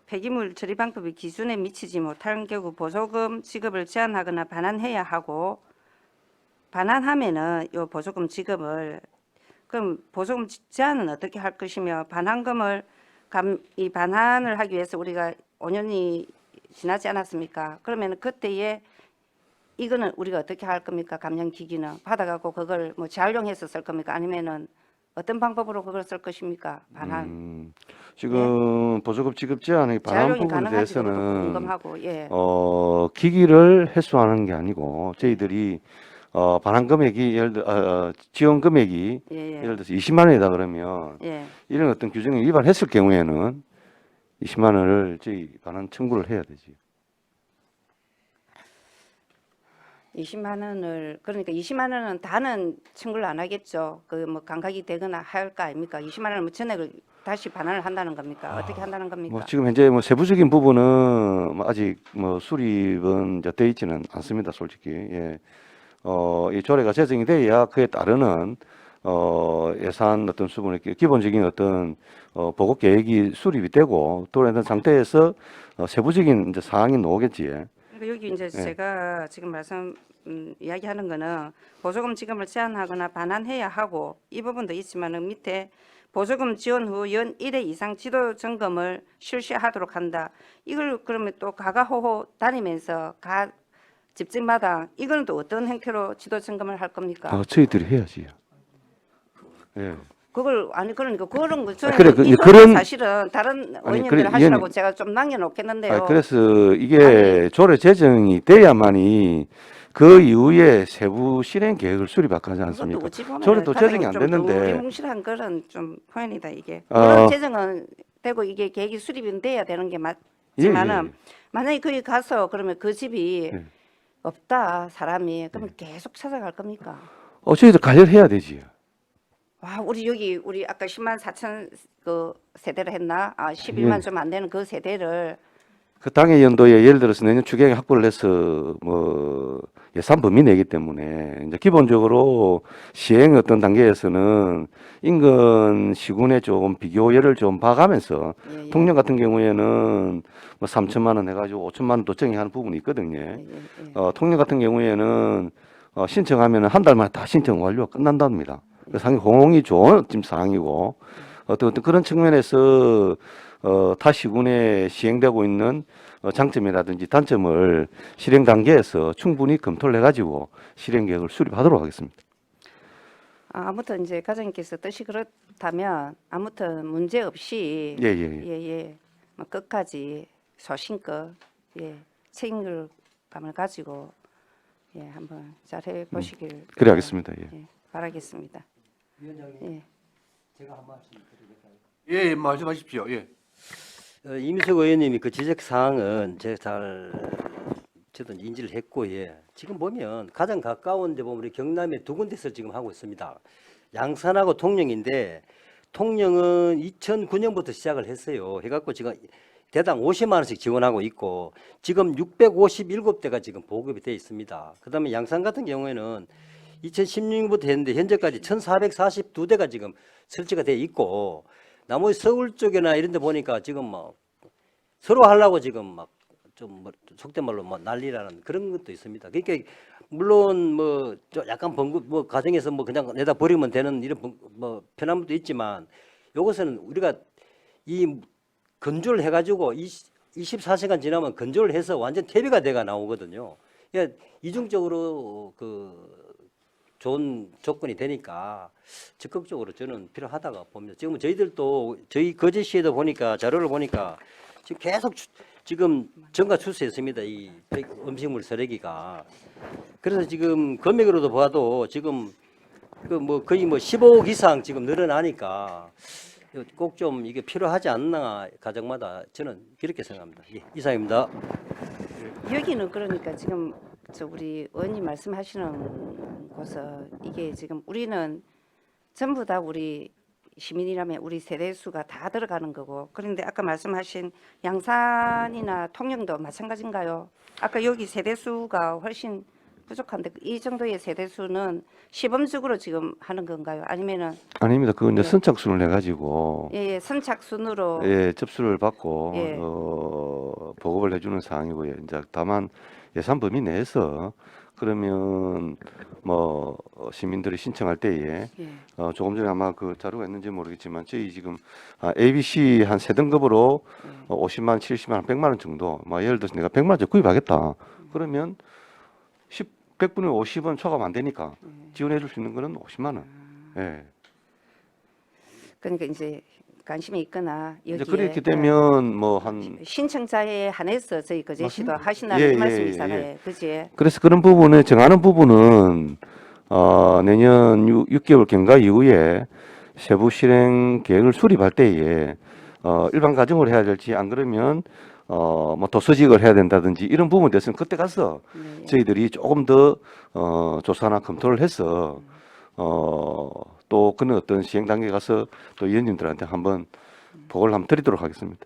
S3: 폐기물 처리 방법이 기준에 미치지 못한 경우 보조금 지급을 제한하거나 반환해야 하고 반환하면은 요 보조금 지급을 그럼 보조금 제한은 어떻게 할 것이며 반환금을 이 반환을 하기 위해서 우리가 5년이 지나지 않았습니까? 그러면 그때에 이거는 우리가 어떻게 할 겁니까? 감량기기는 받아갖고 그걸 뭐 재활용해서 쓸 겁니까? 아니면은 어떤 방법으로 그걸 쓸 것입니까? 반환.
S4: 지금 보조금 지급 제한의 반환
S3: 재활용이
S4: 부분에
S3: 가능한지 그것도
S4: 대해서는
S3: 궁금하고. 예.
S4: 기기를 회수하는 게 아니고 저희들이 반환 금액이 지원 금액이
S3: 예.
S4: 예를 들어서 20만 원이다 그러면
S3: 예.
S4: 이런 어떤 규정을 위반했을 경우에는 20만 원을 저희 반환 청구를 해야 되지.
S3: 20만 원을 그러니까 20만 원은 다는 청구를 안 하겠죠. 그 뭐 감각이 되거나 할 거 아닙니까? 20만 원은 뭐 전액을 다시 반환을 한다는 겁니까? 어떻게 한다는 겁니까?
S4: 뭐 지금 현재 뭐 세부적인 부분은 뭐 아직 뭐 수립은 이제 돼 있지는 않습니다, 솔직히. 예. 이 조례가 제정이 돼야 그에 따르는 예산 어떤 수분의 기본적인 어떤 보고 계획이 수립이 되고 도래된 상태에서 세부적인 이제 사항이 나오겠지.
S3: 그러니까 여기 이제 제가 지금 이야기하는 거는 보조금 지급을 제한하거나 반환해야 하고 이 부분도 있지만은 밑에 보조금 지원 후 연 1회 이상 지도 점검을 실시하도록 한다. 이걸 그러면 또 가가호호 다니면서 각 집집마다 이거는 또 어떤 형태로 지도 점검을 할 겁니까?
S4: 저희들이 해야지. 예.
S3: 그걸 아니 그러니까 그런 거 저는
S4: 그래,
S3: 이
S4: 그런-
S3: 부분은 사실은 다른
S4: 아니,
S3: 의원님들
S4: 그래,
S3: 하시라고
S4: 이해는-
S3: 제가 좀 남겨놓겠는데요.
S4: 그래서 이게 조례 제정이 돼야만이 그 이후에 세부 실행 계획을 수립하지
S3: 그것도
S4: 않습니까?
S3: 어찌 보면
S4: 조례도 제정이 안 됐는데
S3: 두리뭉실한 그런 좀 표현이다 이게.
S4: 어.
S3: 물론 제정은 되고 이게 계획이 수립은 돼야 되는 게 맞지만은 만약에 거기 가서 그러면 그 집이
S4: 예.
S3: 없다 사람이 그러면 계속 찾아갈 겁니까?
S4: 저희들 가열해야 되지.
S3: 와 우리 여기 우리 아까 10만 4천 그 세대를 했나? 11만
S4: 예.
S3: 좀 안 되는 그 세대를
S4: 그 당의 연도에 예를 들어서 내년 추경에 확보를 해서 뭐 예산 범위 내기 때문에 이제 기본적으로 시행 어떤 단계에서는 인근 시군에 조금 비교율을 좀 봐가면서
S3: 예, 예.
S4: 통영 같은 경우에는 뭐 3천만 원 해가지고 5천만 원 도청하는 부분이 있거든요.
S3: 예, 예.
S4: 통영 같은 경우에는 신청하면 한 달 만에 다 신청 완료가 끝난답니다. 그래서 상당히 호응이 좋은 지금 상황이고 어떤 그런 측면에서 타 시군에 시행되고 있는 장점이라든지 단점을 실행 단계에서 충분히 검토를 해가지고 실행 계획을 수립하도록 하겠습니다.
S3: 아무튼 이제 과장님께서 뜻이 그렇다면 아무튼 문제 없이
S4: 예, 예, 예.
S3: 예. 뭐 끝까지 소신껏 책임감을 가지고 한번 잘해 보시길
S4: 그래 하겠습니다. 예.
S3: 바라겠습니다.
S2: 위원장님,
S3: 예.
S2: 제가 한 말씀 드리겠습니다.
S1: 예, 말씀하십시오. 예.
S2: 이민석 의원님이 그 지적 사항은 저도 인지를 했고, 지금 보면 가장 가까운 데 보면 우리 경남에 두 군데서 지금 하고 있습니다. 양산하고 통영인데 통영은 2009년부터 시작을 했어요. 해갖고 지금 대당 50만 원씩 지원하고 있고 지금 657대가 지금 보급이 돼 있습니다. 그다음에 양산 같은 경우에는 2016년부터 했는데 현재까지 1,442대가 지금 설치가 돼 있고 나머지 서울 쪽이나 이런 데 보니까 지금 뭐 서로 하려고 지금 막 좀 속된 말로 뭐 난리라는 그런 것도 있습니다. 그러니까 물론 뭐 약간 번구 뭐 가정에서 뭐 그냥 내다 버리면 되는 이런 뭐 편한 것도 있지만 이것은 우리가 이 건조를 해가지고 24시간 지나면 건조를 해서 완전 퇴비가 돼가 나오거든요. 그러니까 이중적으로 그 좋은 조건이 되니까 적극적으로 저는 필요하다고 봅니다. 지금 저희들도 저희 거제시에도 보니까 자료를 보니까 지금 계속 지금 증가 추세였습니다. 이 음식물 쓰레기가. 그래서 지금 금액으로도 봐도 지금 그 뭐 거의 뭐 15억 이상 지금 늘어나니까 꼭 좀 이게 필요하지 않나 가정마다 저는 그렇게 생각합니다. 예, 이상입니다.
S3: 여기는 그러니까 지금 우리 의원님 말씀하시는 곳은 이게 지금 우리는 전부 다 우리 시민이라면 우리 세대수가 다 들어가는 거고 그런데 아까 말씀하신 양산이나 통영도 마찬가지인가요? 아까 여기 세대수가 훨씬 부족한데 이 정도의 세대수는 시범적으로 지금 하는 건가요? 아니면은
S4: 아닙니다. 그건 이제
S3: 예.
S4: 선착순을 해가지고
S3: 선착순으로
S4: 접수를 받고
S3: 예.
S4: 보급을 해주는 사항이고요. 이제 다만 예산 범위 내에서 그러면 뭐 시민들이 신청할 때에 조금 전에 아마 그 자료가 있는지 모르겠지만 저희 지금 ABC 한 세 등급으로 50만, 70만, 한 100만 원 정도. 뭐 예를 들어서 내가 100만 원 구입하겠다. 그러면 100분의 50원 초과하면 안 되니까 지원해 줄 수 있는 거는 50만 원. 예.
S5: 그러니까 이제 관심이 있거나
S4: 이제
S5: 여기에
S4: 그렇게 되면 뭐 한
S5: 신청자에 한해서 저희 그 제시도
S4: 맞습니다.
S5: 하시나는
S4: 예,
S5: 이
S4: 예,
S5: 말씀이잖아요. 그지?
S4: 그래서 그런 부분을 정하는 부분은 내년 6개월 경과 이후에 세부 실행 계획을 수립할 때에 일반 가정으로 해야 될지 안 그러면 뭐 도서직을 해야 된다든지 이런 부분에 대해서는 그때 가서
S5: 네.
S4: 저희들이 조금 더 조사나 검토를 해서 또 그런 어떤 시행 단계 가서 또 위원님들한테 한번 보고를 한번 드리도록 하겠습니다.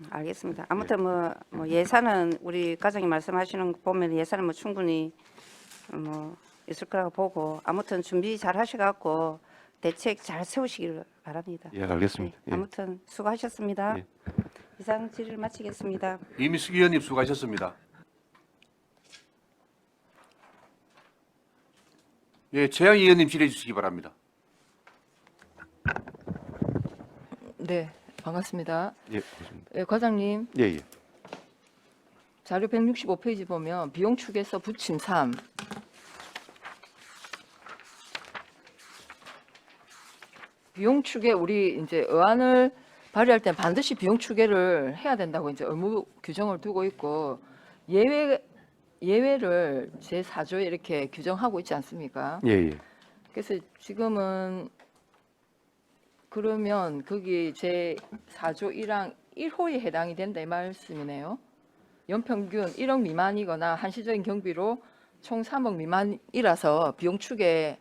S5: 알겠습니다. 아무튼 뭐 예산은 우리 과장님 말씀하시는 거 보면 예산은 뭐 충분히 뭐 있을 거라고 보고 아무튼 준비 잘 하셔갖고 대책 잘 세우시길 바랍니다.
S4: 예, 알겠습니다.
S5: 네,
S4: 예.
S5: 아무튼 수고하셨습니다.
S4: 예.
S5: 이상 질의를 마치겠습니다.
S1: 이미숙 의원님 수고하셨습니다. 예, 최양 의원님 질의해 주시기 바랍니다.
S6: 네, 반갑습니다.
S4: 예, 고맙습니다.
S6: 예, 과장님,
S4: 예, 예.
S6: 자료 165페이지 보면 비용 축에서 부침 3. 비용 축에 우리 이제 의안을 발의할 때 반드시 비용 추계를 해야 된다고 이제 의무 규정을 두고 있고 예외를 제4조에 이렇게 규정하고 있지 않습니까?
S4: 예, 예.
S6: 그래서 지금은 그러면 거기 제4조 1항 1호에 해당이 된다 이 말씀이네요. 연평균 1억 미만이거나 한시적인 경비로 총 3억 미만이라서 비용 축에서를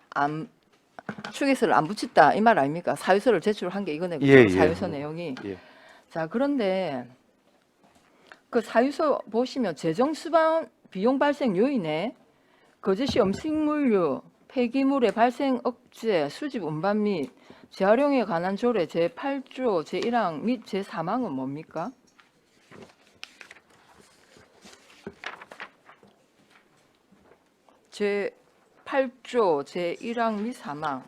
S6: 안 붙였다 이 말 아닙니까? 사유서를 제출한 게 이거네.
S4: 예, 예.
S6: 사유서 내용이.
S4: 예.
S6: 자, 그런데 그 사유서 보시면 재정 수반 비용 발생 요인에 거제시 음식물류 폐기물의 발생 억제, 수집 운반 및 재활용에 관한 조례 제8조 제1항 및 제4항은 뭡니까? 제8조 제1항 및 4항.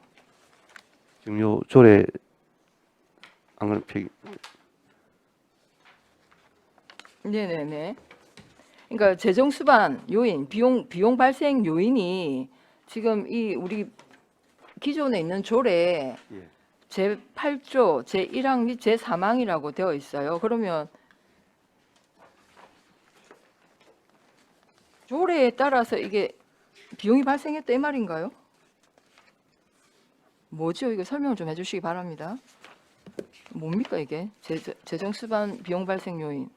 S4: 지금 요 조례 안 그런 폐기
S6: 네네네. 그러니까 재정 수반 요인, 비용 발생 요인이 지금 이 우리 기존에 있는 조례
S4: 예.
S6: 제8조 제1항 및 제4항이라고 되어 있어요. 그러면 조례에 따라서 이게 비용이 발생했다 이 말인가요? 뭐죠? 이거 설명을 좀 해주시기 바랍니다. 뭡니까 이게? 재정 수반 비용 발생 요인.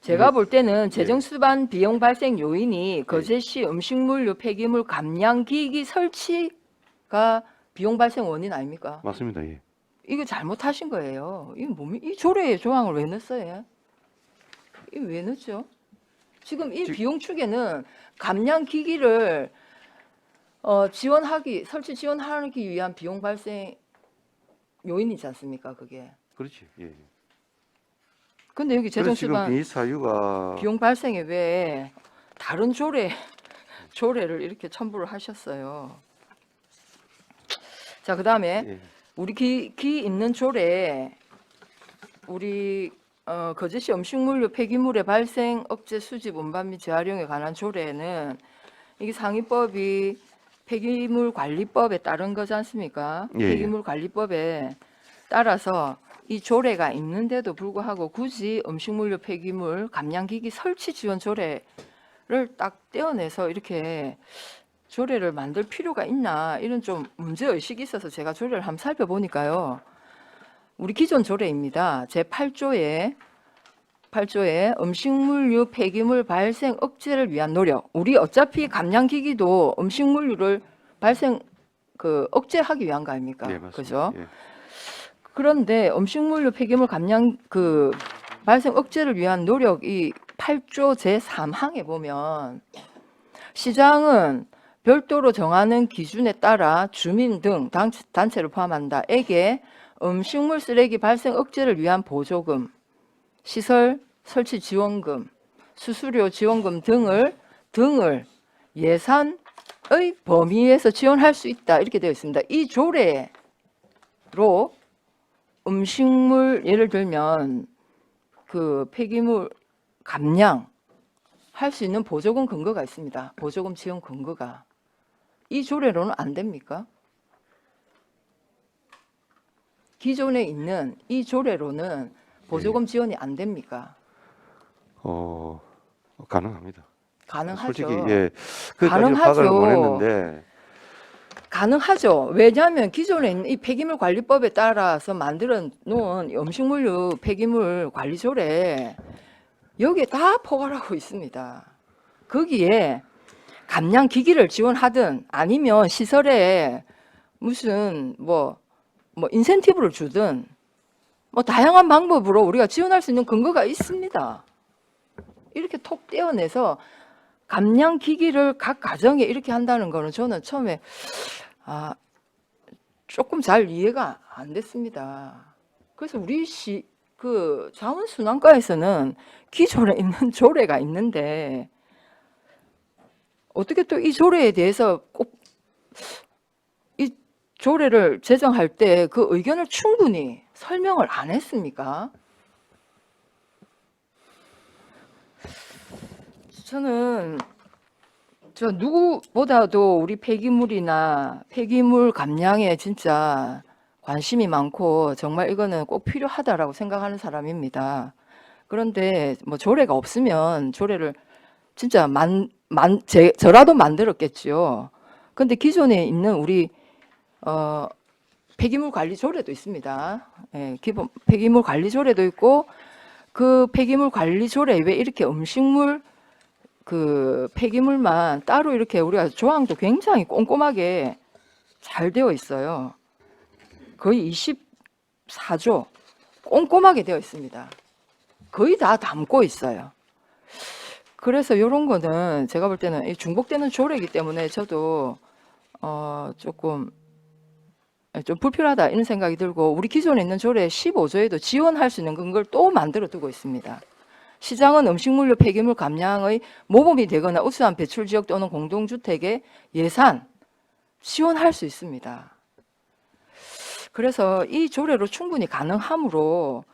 S6: 제가 볼 때는 재정 수반 비용 발생 요인이 거제시 음식물류 폐기물 감량기기 설치가 비용 발생 원인 아닙니까?
S4: 맞습니다. 예.
S6: 이거 잘못하신 거예요. 이거 뭡니까? 이 조례에 조항을 왜 넣었어요? 이거 왜 넣었죠? 지금 이 비용 축에는 감량기기를 설치 지원하기 위한 비용 발생 요인이지 않습니까? 그게.
S4: 그렇지. 예.
S6: 근데 여기 재정
S4: 그래서 지금
S6: 수반
S4: 이 사유가
S6: 비용 발생에 왜 다른 조례를 이렇게 첨부를 하셨어요. 자, 그다음에
S4: 예.
S6: 우리 기 있는 조례 우리 거제시 음식물류 폐기물의 발생 억제 수집 운반 및 재활용에 관한 조례는 이게 상위법이 폐기물 관리법에 따른 거지 않습니까?
S4: 예, 예.
S6: 폐기물 관리법에 따라서 이 조례가 있는데도 불구하고 굳이 음식물류 폐기물 감량기기 설치 지원 조례를 딱 떼어내서 이렇게 조례를 만들 필요가 있나 이런 좀 문제의식이 있어서 제가 조례를 한번 살펴보니까요. 우리 기존 조례입니다. 제8조에 음식물류 폐기물 발생 억제를 위한 노력. 우리 어차피 감량기기도 음식물류를 발생 억제하기 위한 거 아닙니까?
S4: 예, 맞습니다.
S6: 그죠?
S4: 예.
S6: 그런데 음식물류 폐기물 감량 발생 억제를 위한 노력이 8조 제3항에 보면 시장은 별도로 정하는 기준에 따라 주민 등 단체를 포함한다에게 음식물 쓰레기 발생 억제를 위한 보조금, 시설 설치 지원금, 수수료 지원금 등을 예산의 범위에서 지원할 수 있다 이렇게 되어 있습니다. 이 조례로 음식물 예를 들면 그 폐기물 감량 할 수 있는 보조금 근거가 있습니다. 보조금 지원 근거가 이 조례로는 안 됩니까? 기존에 있는 이 조례로는 보조금 지원이 안 됩니까?
S4: 가능합니다.
S6: 가능하죠.
S4: 솔직히 예, 그까지
S6: 가능하죠.
S4: 파악을 못했는데
S6: 가능하죠. 왜냐하면 기존에 있는 이 폐기물 관리법에 따라서 만들어 놓은 음식물류 폐기물 관리조례 여기에 다 포괄하고 있습니다. 거기에 감량 기기를 지원하든 아니면 시설에 무슨 뭐 인센티브를 주든 뭐 다양한 방법으로 우리가 지원할 수 있는 근거가 있습니다. 이렇게 톡 떼어내서 감량 기기를 각 가정에 이렇게 한다는 거는 저는 처음에 조금 잘 이해가 안 됐습니다. 그래서 우리 그 자원순환과에서는 기존에 있는 조례가 있는데 어떻게 또 이 조례에 대해서 꼭 이 조례를 제정할 때 그 의견을 충분히 설명을 안 했습니까? 저는 저 누구보다도 우리 폐기물이나 폐기물 감량에 진짜 관심이 많고 정말 이거는 꼭 필요하다라고 생각하는 사람입니다. 그런데 뭐 조례가 없으면 조례를 진짜 저라도 만들었겠죠. 근데 기존에 있는 우리 폐기물 관리 조례도 있습니다. 예, 기본 폐기물 관리 조례도 있고 그 폐기물 관리 조례 왜 이렇게 음식물 그 폐기물만 따로 이렇게 우리가 조항도 굉장히 꼼꼼하게 잘 되어 있어요. 거의 24조 꼼꼼하게 되어 있습니다. 거의 다 담고 있어요. 그래서 이런 거는 제가 볼 때는 중복되는 조례이기 때문에 저도 조금 좀 불필요하다 이런 생각이 들고 우리 기존에 있는 조례 15조에도 지원할 수 있는 근거를 또 만들어 두고 있습니다. 시장은 음식물류 폐기물 감량의 모범이 되거나 우수한 배출 지역 또는 공동주택의 예산 지원할 수 있습니다. 그래서 이 조례로 충분히 가능하므로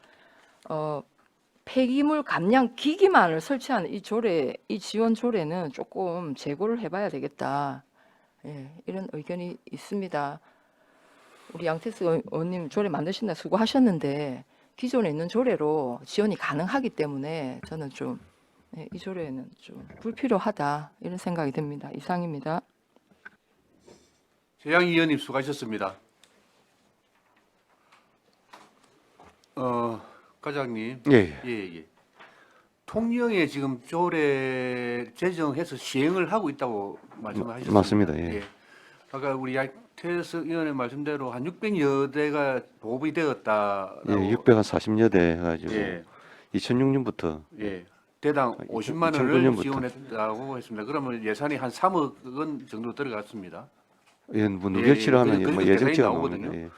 S6: 폐기물 감량 기기만을 설치하는 이 조례, 이 지원 조례는 조금 재고를 해봐야 되겠다. 예, 이런 의견이 있습니다. 우리 양태수 의원님 조례 만드신다 수고하셨는데 기존에 있는 조례로 지원이 가능하기 때문에 저는 좀 이 조례는 좀 불필요하다 이런 생각이 듭니다. 이상입니다.
S1: 재양 의원님 수고하셨습니다. 과장님,
S4: 예.
S1: 예. 통영에 지금 조례 제정해서 시행을 하고 있다고 말씀하셨습니다.
S4: 맞습니다. 예.
S1: 아까 우리 양태석 의원의 말씀대로 한 600여 대가 보급이 되었다라고.
S4: 예, 640여 대 해가지고
S1: 예.
S4: 2006년부터
S1: 예. 대당 50만
S4: 2009
S1: 원을
S4: 년부터.
S1: 지원했다고 했습니다. 그러면 예산이 한 3억 원 정도 들어갔습니다.
S4: 예, 뭐
S1: 예,
S4: 누계치를 하면
S1: 그래서
S4: 뭐
S1: 그렇게
S4: 예정치가
S1: 나오거든요.
S4: 나오거든요. 예.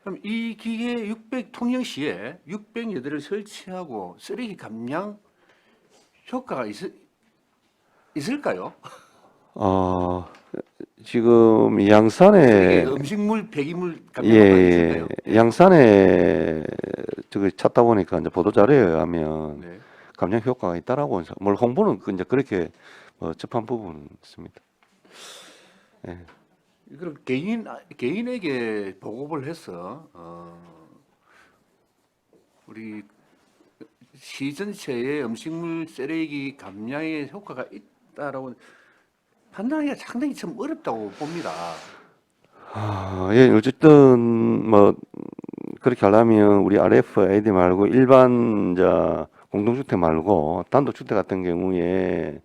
S1: 그럼 이 기계 600 통영시에 600여 대를 설치하고 쓰레기 감량 효과가 있을까요?
S4: 지금 양산에
S1: 음식물 폐기물 감량 효과가
S4: 예,
S1: 있을까요?
S4: 양산에 저기 찾다 보니까 이제 보도 자료에 의하면
S1: 네.
S4: 감량 효과가 있다라고 뭘 홍보는 이제 그렇게 접한 부분은 있습니다. 예.
S1: 그럼 개인에게 보급을 해서 우리 시 전체의 음식물 쓰레기 감량에 효과가 있다라고 판단하기가 상당히 좀 어렵다고 봅니다.
S4: 예, 어쨌든 뭐 그렇게 하려면 우리 RFID 말고 일반 공동주택 말고 단독주택 같은 경우에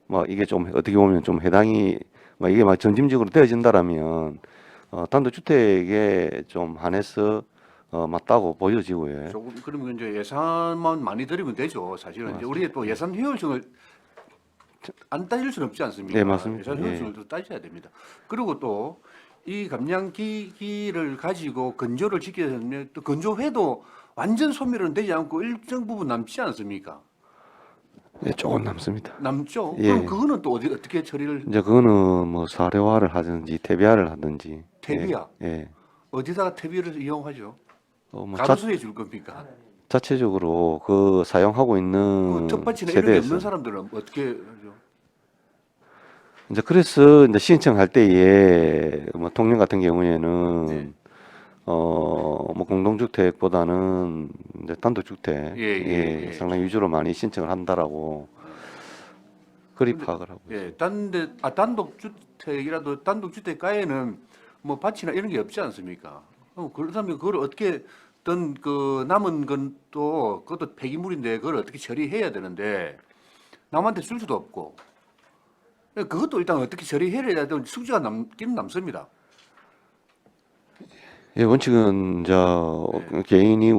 S4: 뭐 이게 좀 어떻게 보면 좀 해당이 뭐 이게 막 점진적으로 되어진다라면 단독주택에 좀 한해서 맞다고 보여지고요.
S1: 조금 그러면 이제 예산만 많이 들이면 되죠. 사실은 이제 우리가 또 예산 효율성을 안 따질 수는 없지 않습니까?
S4: 네, 맞습니다.
S1: 예산 효율성을 또 따져야 됩니다. 그리고 또 이 감량기기를 가지고 건조를 지켜야 되면 또 건조해도 완전 소멸은 되지 않고 일정 부분 남지 않습니까?
S4: 예, 조금 남습니다.
S1: 남죠.
S4: 예.
S1: 그럼 그거는 또 어떻게 처리를
S4: 이제 그거는 뭐 사료화를 하든지 퇴비화를 하든지.
S1: 퇴비화?
S4: 예.
S1: 어디다가 퇴비를 이용하죠?
S4: 뭐
S1: 가로수에 줄 겁니까?
S4: 자체적으로 그 사용하고 있는
S1: 그 텃밭이나 이런 게
S4: 세대에서
S1: 없는 사람들은 어떻게 하죠?
S4: 이제 그래서 이제 신청할 때에 뭐 통영 같은 경우에는
S1: 네.
S4: 뭐 공동주택보다는 이제 단독주택
S1: 예.
S4: 상당히 위주로 많이 신청을 한다라고 그리
S1: 근데-
S4: 파악을 하고 있습니다.
S1: 예, 단독주택이라도 단독주택가에는 뭐 밭이나 이런 게 없지 않습니까? 그렇다면 그걸 어떻게 어떤 그 남은 건 또 그것도 폐기물인데 그걸 어떻게 처리해야 되는데 남한테 줄 수도 없고 그것도 일단 어떻게 처리해야 되는 숙제가 남기는 남습니다.
S4: 예, 원칙은 개인이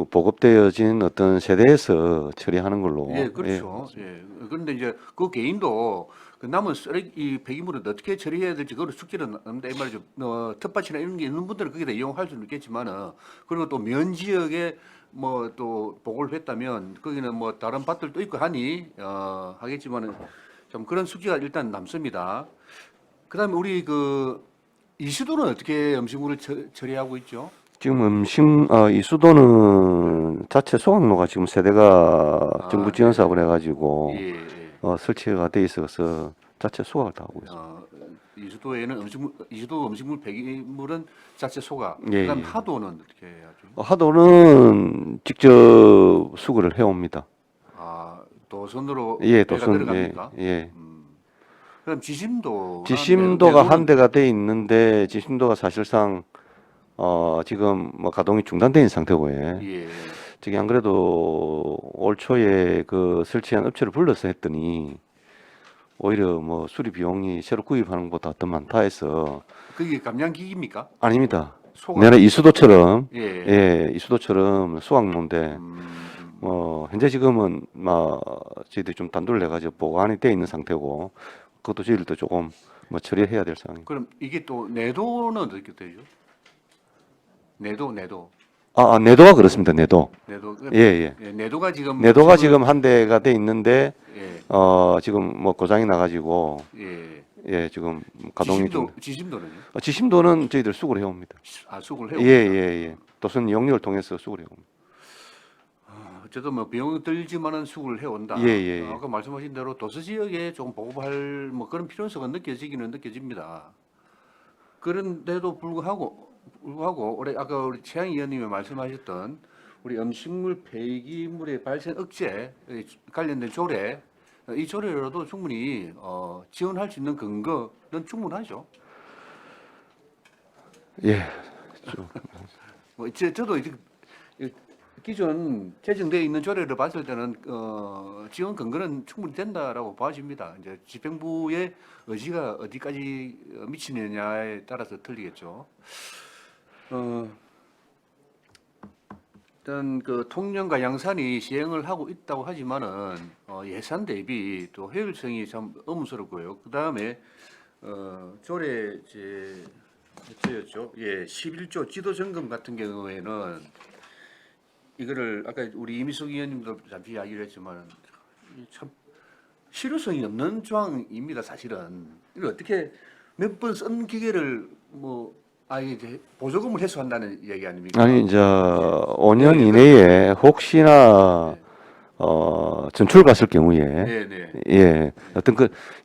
S4: 보급되어진 어떤 세대에서 처리하는 걸로.
S1: 예, 그렇죠. 예. 그런데 이제 그 개인도 그 남은 쓰레기 이 폐기물을 어떻게 처리해야 될지 그걸 숙제를 남는다 이 말이죠. 텃밭이나 이런 게 있는 분들은 거기다 이용할 수는 있겠지만은 그리고 또 면 지역에 뭐 또 보고를 했다면 거기는 뭐 다른 밭들도 있고 하니 하겠지만은 좀 그런 숙제가 일단 남습니다. 그다음에 우리 그 이수도는 어떻게 음식물을 처리하고 있죠?
S4: 지금 이 수도는 자체 소각로가 지금 세대가
S1: 아,
S4: 정부 지원 사업을 해가지고
S1: 예, 예.
S4: 설치가 돼 있어서 자체 소각을 다 하고 있습니다.
S1: 이수도에는 이수도 음식물 폐기물은 자체 소각.
S4: 예,
S1: 그다음
S4: 예.
S1: 하도는 어떻게 해야죠?
S4: 하도는 직접 수거를 해옵니다.
S1: 도선으로
S4: 예,
S1: 배가
S4: 도선,
S1: 들어갑니까?
S4: 예.
S1: 그럼 지심도
S4: 지심도가 한 대가 돼 있는데 지심도가 사실상 지금 뭐 가동이 중단돼 있는 상태고
S1: 예.
S4: 저기 안 그래도 올 초에 그 설치한 업체를 불러서 했더니 오히려 뭐 수리 비용이 새로 구입하는 것보다 더 많다 해서
S1: 그게 감량기기입니까?
S4: 아닙니다.
S1: 소각.
S4: 내가 이수도처럼
S1: 예.
S4: 이수도처럼 수확로인데 현재 지금은 저희들이 좀 단도를 내가지고 보관이 돼 있는 상태고 그것도 저희들도 조금 뭐 처리해야 될 상황입니다.
S1: 그럼 이게 또 내도는 어떻게 되죠? 내도.
S4: 내도가 그렇습니다. 내도. 예.
S1: 내도가 지금
S4: 내도가 지금 한 대가 돼 있는데
S1: 예.
S4: 지금 뭐 고장이 나가지고
S1: 예.
S4: 지금 가동이 좀
S1: 지심도는요?
S4: 지심도는 저희들 수거를 해옵니다.
S1: 수급을 해요.
S4: 예. 도선 영역을 통해서 수거를 해옵니다.
S1: 어쨌든 뭐 비용 들지만은 수급을 해온다.
S4: 예.
S1: 아까 말씀하신 대로 도서 지역에 조금 보급할 뭐 그런 필요성은 느껴집니다. 그런데도 불구하고 올해 아까 우리 최양 의원님이 말씀하셨던 우리 음식물 폐기물의 발생 억제 관련된 조례 이 조례로도 충분히 지원할 수 있는 근거는 충분하죠.
S4: 예.
S1: 뭐 저도 이제 기존 제정되어 있는 조례를 봤을 때는 지원 근거는 충분히 된다라고 봐집니다. 이제 집행부의 의지가 어디까지 미치느냐에 따라서 틀리겠죠. 일단 그 통영과 양산이 시행을 하고 있다고 하지만은 예산 대비 또 효율성이 참 의문스럽고요. 그 다음에 조례 제였죠. 11조 지도 점검 같은 경우에는 이거를 아까 우리 이미숙 의원님도 잠시 이야기를 했지만 참 실효성이 없는 조항입니다. 사실은 이걸 어떻게 몇 번 쓴 기계를 이제 보조금을 회수한다는 얘기 아닙니까?
S4: 아니 이제 5년 이내에 혹시나 전출 갔을 경우에
S1: 네네.
S4: 어떤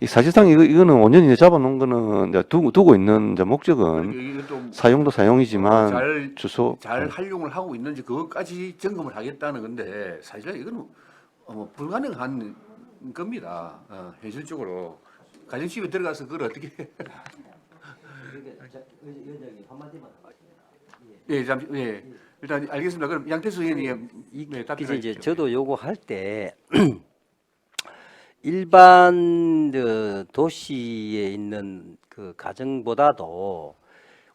S4: 사실상 이거는 5년 이내 잡아놓은 거는 이제 두고 있는 이제 목적은
S1: 이것도
S4: 사용도 사용이지만
S1: 잘
S4: 주소
S1: 활용을 하고 있는지 그것까지 점검을 하겠다는 건데 사실 이거는 불가능한 겁니다. 현실적으로 가정집에 들어가서 그걸 어떻게 일단 알겠습니다. 그럼 양태수 의원님
S2: 이제
S1: 답변하십시오.
S2: 저도 요구할 때 일반 도시에 있는 그 가정보다도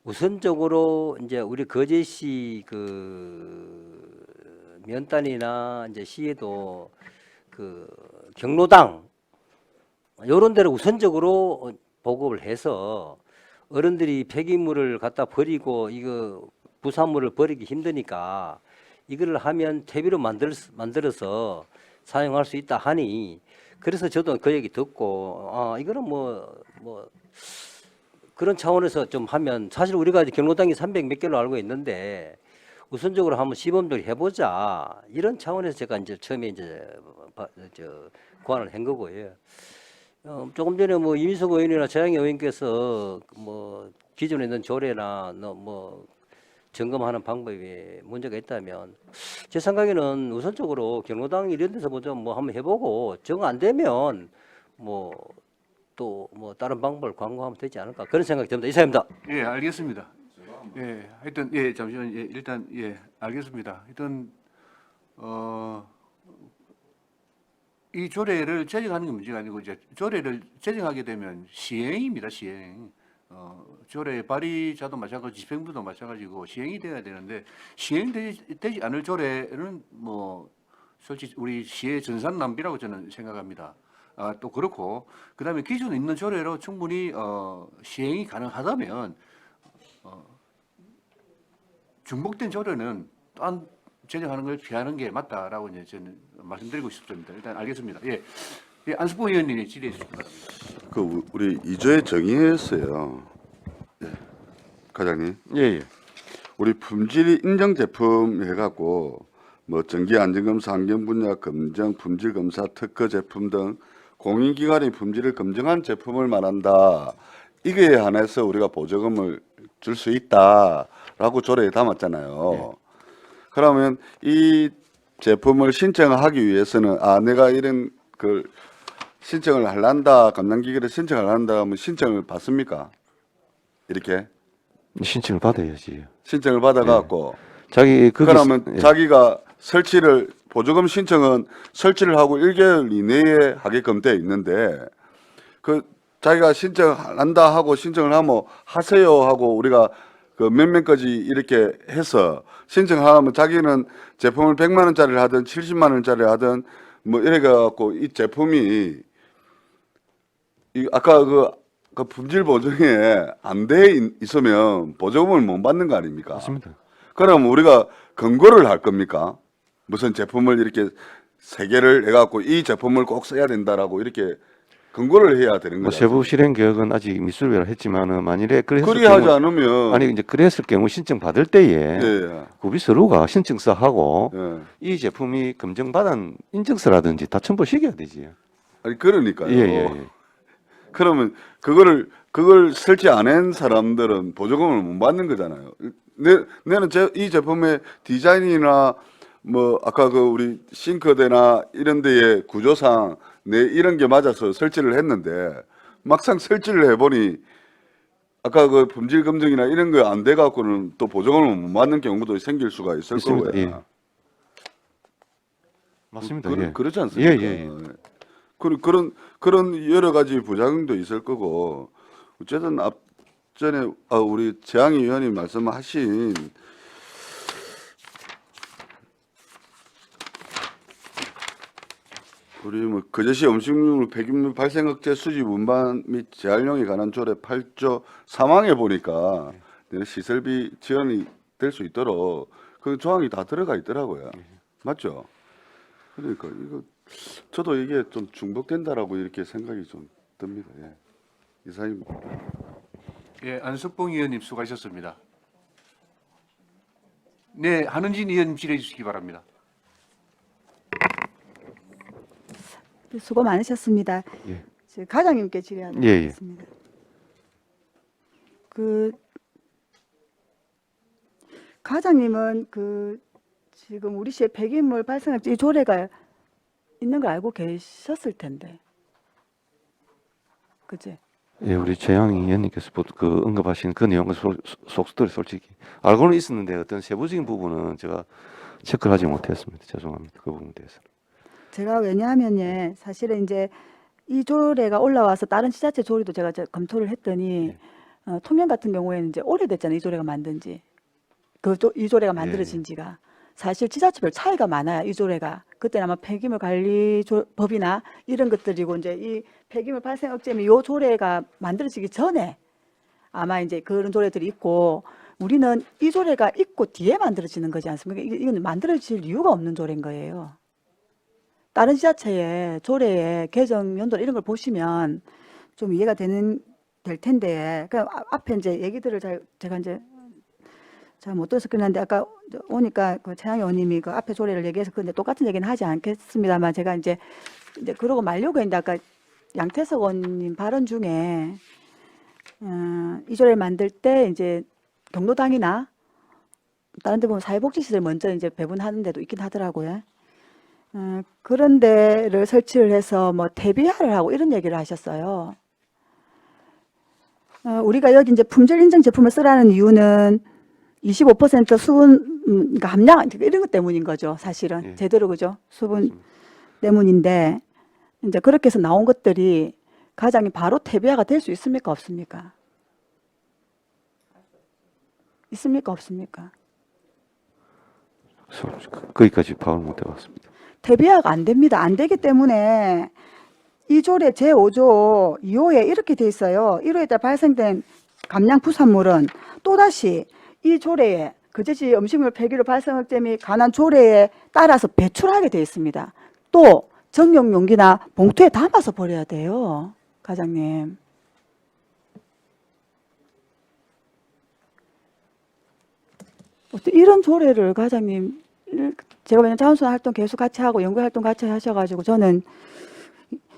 S2: 우선적으로 이제 우리 거제시 그 면단이나 이제 시에도 그 경로당 이런 데를 우선적으로 보급을 해서 어른들이 폐기물을 갖다 버리고 이거 부산물을 버리기 힘드니까 이거를 하면 퇴비로 만들어서 사용할 수 있다 하니 그래서 저도 그 얘기 듣고 이거는 뭐 그런 차원에서 좀 하면 사실 우리가 경로당이 300 몇 개로 알고 있는데 우선적으로 한번 시범적으로 해보자 이런 차원에서 제가 이제 처음에 이제 고안을 한 거고요. 조금 전에 뭐 이민석 의원이나 최양희 의원께서 뭐 기존에 있는 조례나 뭐 점검하는 방법에 문제가 있다면 제 생각에는 우선적으로 경로당 이런 데서 먼저 뭐 한번 해보고 정 안 되면 뭐 또 뭐 다른 방법을 광고하면 되지 않을까 그런 생각이 듭니다. 이상입니다.
S1: 예, 알겠습니다. 예, 하여튼 예, 잠시만 예, 일단 예, 알겠습니다. 하여튼 이 조례를 제정하는 게 문제가 아니고 이제 조례를 제정하게 되면 시행입니다, 시행. 조례 발의자도 마찬가지, 집행부도 마찬가지고 시행이 돼야 되는데 시행되지 않을 조례는 뭐 솔직히 우리 시의 전산 낭비라고 저는 생각합니다. 또 그렇고 그다음에 기존에 있는 조례로 충분히 시행이 가능하다면 중복된 조례는 또한 제정하는 걸 피하는 게 맞다라고 이제 저는 말씀드리고 싶습니다. 일단 알겠습니다. 예, 예 안수봉 의원님이 질의해 주시기 바랍니다.
S7: 그 우리 2조에 정의했어요. 예. 과장님.
S4: 예.
S7: 우리 품질 인정 제품 해갖고 뭐 정기 안전검사, 환경 분야 검정, 품질 검사, 특허 제품 등 공인기관이 품질을 검증한 제품을 말한다. 이거에 한해서 우리가 보조금을 줄 수 있다라고 조례에 담았잖아요. 그러면 이 제품을 신청하기 위해서는 내가 이런 그 신청을 할란다, 감량기계를 신청을 한다 하면 신청을 받습니까? 이렇게
S4: 신청을 받아야지.
S7: 신청을 받아갖고
S4: 자기
S7: 그러면
S4: 예.
S7: 자기가 설치를 보조금 신청은 설치를 하고 1개월 이내에 하게끔 돼 있는데 그 자기가 신청한다 하고 신청을 하면 하세요 하고 우리가 그 몇 명까지 이렇게 해서 신청하면 자기는 제품을 100만 원짜리를 하든 70만 원짜리 하든 뭐 이래 갖고 이 제품이 아까 그 품질 보증에 안 돼 있으면 보조금을 못 받는 거 아닙니까?
S4: 맞습니다.
S7: 그럼 우리가 권고를 할 겁니까? 무슨 제품을 이렇게 3개를 해갖고 이 제품을 꼭 써야 된다라고 이렇게 권고를 해야 되는
S4: 뭐
S7: 거죠.
S4: 세부 실행 계획은 아직 미술비라 했지만은 만일에 그랬을
S7: 그리하지
S4: 경우
S7: 않으면
S4: 아니 이제 그랬을 경우 신청 받을 때에
S7: 예,
S4: 구비 서류가 신청서하고
S7: 예.
S4: 이 제품이 검증받은 인증서라든지 다 첨부시켜야 되지.
S7: 아니 그러니까요.
S4: 예.
S7: 그러면 그걸 설치 안 한 사람들은 보조금을 못 받는 거잖아요. 내는 이 제품의 디자인이나 뭐 아까 그 우리 싱크대나 이런 데의 구조상 내 이런 게 맞아서 설치를 했는데 막상 설치를 해보니 아까 그 품질 검증이나 이런 거 안 돼 갖고는 또 보조금을 못 받는 경우도 생길 수가 있을
S4: 있습니다.
S7: 거고요.
S4: 예. 맞습니다. 예.
S7: 그렇지 않습니까?
S4: 예.
S7: 그런 여러 가지 부작용도 있을 거고 어쨌든 앞전에 우리 재앙희 의원님 말씀하신 우리 뭐 거제시 음식물 폐기물 발생 억제 수집 운반 및 재활용에 관한 조례 8조 3항에 보니까 시설비 지원이 될 수 있도록 그 조항이 다 들어가 있더라고요. 맞죠? 그러니까 이거 저도 이게 좀 중복된다라고 이렇게 생각이 좀 듭니다. 예. 이상입니다.
S1: 예, 안석봉 의원님 수고하셨습니다. 네, 한은진 의원님 질의해 주시기 바랍니다.
S3: 수고 많으셨습니다.
S4: 예.
S3: 과장님께 질의하도록
S4: 예.
S3: 하겠습니다. 그 과장님은 그 지금 우리 시에 폐기물 발생액 이 조례가 있는 걸 알고 계셨을 텐데, 그치?
S4: 예, 우리 최양희 의원님께서 그 언급하신 그 내용은 속수들이 솔직히 알고는 있었는데 어떤 세부적인 부분은 제가 체크를 하지 못했습니다. 죄송합니다. 그 부분에 대해서.
S3: 제가 왜냐하면 사실은 이제 이 조례가 올라와서 다른 지자체 조례도 제가 검토를 했더니 통영 같은 경우에는 이제 오래됐잖아요. 이 조례가 만든 지. 이 조례가 만들어진 지가. 사실 지자체별 차이가 많아요. 이 조례가. 그때는 아마 폐기물 관리 법이나 이런 것들이고 이제 이 폐기물 발생 억제는 이 조례가 만들어지기 전에 아마 이제 그런 조례들이 있고 우리는 이 조례가 있고 뒤에 만들어지는 거지 않습니까? 이건 만들어질 이유가 없는 조례인 거예요. 다른 지자체의 조례의 개정 연도 이런 걸 보시면 좀 이해가 될 텐데, 그 앞에 이제 얘기들을 제가 이제 잘 못 들어서 그랬는데 아까 오니까 그 최양희 의원님이 그 앞에 조례를 얘기해서 근데 똑같은 얘기는 하지 않겠습니다만 제가 이제 그러고 말려고 했는데 아까
S8: 양태석 의원님 발언 중에 이 조례를 만들 때 이제 경로당이나 다른 데 보면 사회복지시설 먼저 이제 배분하는 데도 있긴 하더라고요. 그런 데를 설치를 해서 뭐 대비화를 하고 이런 얘기를 하셨어요. 우리가 여기 이제 품질 인증 제품을 쓰라는 이유는 25% 수분 그러니까 함량 이런 것 때문인 거죠. 사실은
S4: 예.
S8: 제대로 그죠? 수분 때문인데 이제 그렇게 해서 나온 것들이 과장님 바로 대비화가 될 수 있습니까? 없습니까? 있습니까? 없습니까?
S4: 거기까지 파악을 못 해봤습니다.
S8: 대비화가 안 됩니다. 안 되기 때문에 이 조례 제5조 2호에 이렇게 돼 있어요. 1호에 따라 발생된 감량 부산물은 또다시 이 조례에 그제시 음식물 폐기로 발생 억제 및 관한 조례에 따라서 배출하게 돼 있습니다. 또 정용 용기나 봉투에 담아서 버려야 돼요. 과장님. 이런 조례를 과장님 제가 왜냐면 자원순환 활동 계속 같이 하고 연구 활동 같이 하셔가지고 저는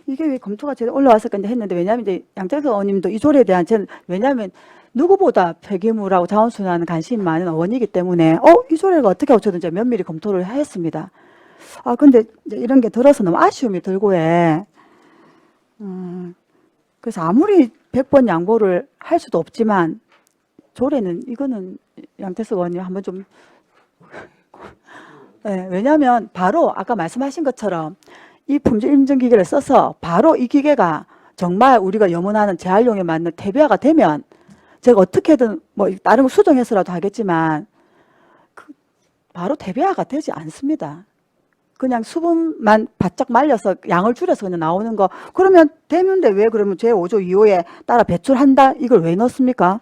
S8: 이게 왜 검토가 제대로 올라왔을 건데 했는데 왜냐하면 이제 양태석 의원님도 이 조례에 대한 저는 왜냐하면 누구보다 폐기물하고 자원순환 관심이 많은 의원이기 때문에 이 조례가 어떻게 하고 저도 이제 면밀히 검토를 했습니다. 근데 이제 이런 게 들어서 너무 아쉬움이 들고 해. 그래서 아무리 100번 양보를 할 수도 없지만 조례는 이거는 양태석 의원님 한번 좀 네, 왜냐하면 바로 아까 말씀하신 것처럼 이 품질 인증 기계를 써서 바로 이 기계가 정말 우리가 염원하는 재활용에 맞는 대비화가 되면 제가 어떻게든 뭐 다른 거 수정해서라도 하겠지만 바로 대비화가 되지 않습니다. 그냥 수분만 바짝 말려서 양을 줄여서 그냥 나오는 거 그러면 되는데 왜 그러면 제5조 2호에 따라 배출한다 이걸 왜 넣습니까?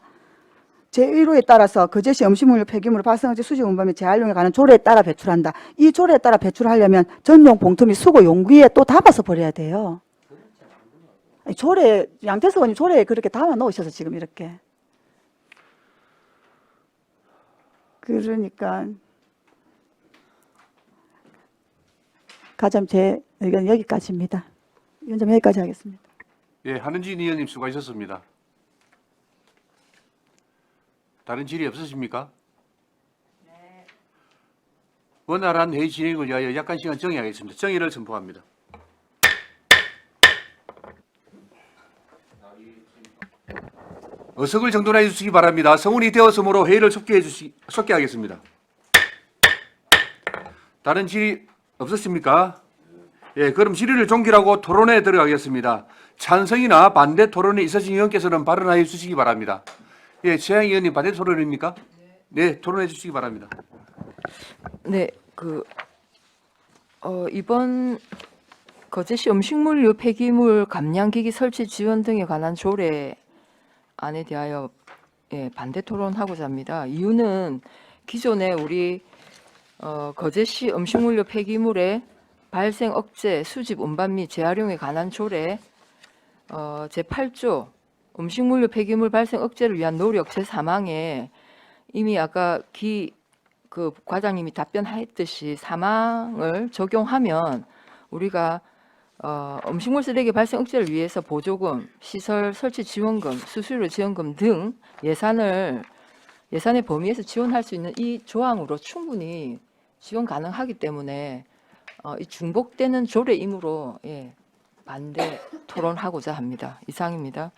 S8: 제1호에 따라서 그제시 음식물 폐기물 발생지 수지 운반및 재활용에 관한 조례에 따라 배출한다. 이 조례에 따라 배출하려면 전용 봉투 및 수거 용기에 또 담아서 버려야 돼요. 조례 양태석 의원님 조례에 그렇게 담아 놓으셔서 지금 이렇게 그러니까 가장 제 의견 여기까지입니다. 이건 좀 여기까지 하겠습니다.
S1: 예, 한은진 의원님 수고하셨습니다. 다른 질의 없으십니까? 네. 원활한 회의 진행을 위하여 약간 시간 정의하겠습니다. 정의를 선포합니다. 의석을 정돈해 주시기 바랍니다. 성운이 되었으므로 회의를 속개하겠습니다. 다른 질의 없으십니까? 예, 그럼 질의를 종결하고 토론에 들어가겠습니다. 찬성이나 반대 토론이 있으신 의원께서는 발언하여 주시기 바랍니다. 예, 최양 의원님 반대 토론입니까? 네, 토론해 주시기 바랍니다.
S6: 네, 이번 거제시 음식물류 폐기물 감량기기 설치 지원 등에 관한 조례안에 대하여 반대 토론하고자 합니다. 이유는 기존에 우리 거제시 음식물류 폐기물의 발생 억제, 수집, 운반 및 재활용에 관한 조례 제8조 음식물류 폐기물 발생 억제를 위한 노력 제4항에 이미 아까 그 과장님이 답변했듯이 4항을 적용하면 우리가 음식물 쓰레기 발생 억제를 위해서 보조금, 시설 설치 지원금, 수수료 지원금 등 예산의 범위에서 지원할 수 있는 이 조항으로 충분히 지원 가능하기 때문에 이 중복되는 조례이므로 반대 토론하고자 합니다. 이상입니다.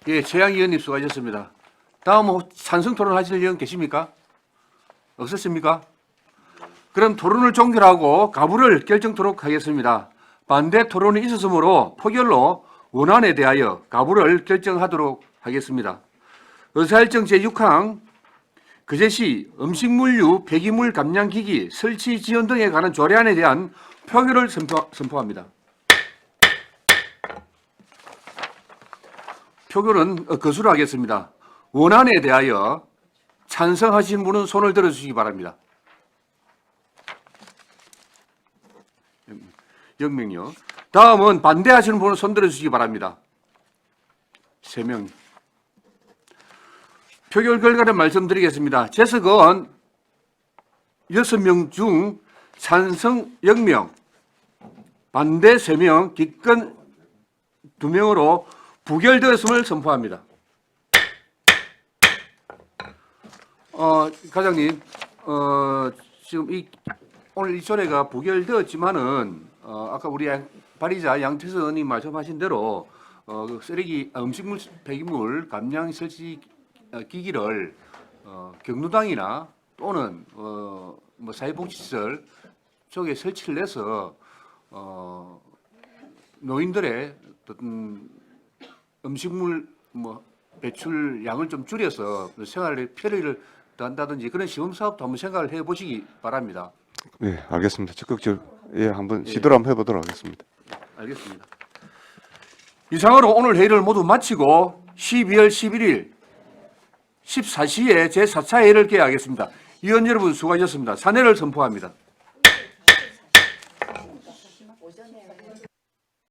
S1: 예, 최양 의원님 수고하셨습니다. 다음 찬성 토론하실 의원 계십니까? 없으십니까? 그럼 토론을 종결하고 가부를 결정토록 하겠습니다. 반대 토론이 있었으므로 포결로 원안에 대하여 가부를 결정하도록 하겠습니다. 의사일정 제6항 그제시 음식물류 폐기물 감량기기 설치 지원 등에 관한 조례안에 대한 표결을 선포합니다. 표결은 거수로 하겠습니다. 원안에 대하여 찬성하신 분은 손을 들어주시기 바랍니다. 영명요. 다음은 반대하시는 분은 손 들어주시기 바랍니다. 3명. 표결 결과를 말씀드리겠습니다. 재석은 6명 중 찬성 0명, 반대 3명, 기권 2명으로 부결되었음을 선포합니다. 과장님, 지금 오늘 이 조례가 부결되었지만은 아까 우리 발의자 양태선 의원님 말씀하신 대로 그 쓰레기 음식물 폐기물 감량 설치 기기를 경로당이나 또는 뭐 사회복지시설 쪽에 설치를 해서 노인들의 어떤 음식물 뭐 배출 양을 좀 줄여서 생활에 편의를 더한다든지 그런 시범 사업도 한번 생각을 해보시기 바랍니다.
S4: 네, 알겠습니다. 적극적으로 한번 시도를 한번 해보도록 하겠습니다.
S1: 알겠습니다. 이상으로 오늘 회의를 모두 마치고 12월 11일 14시에 제4차 회의를 개하겠습니다. 위원 여러분 수고하셨습니다. 사내를 선포합니다.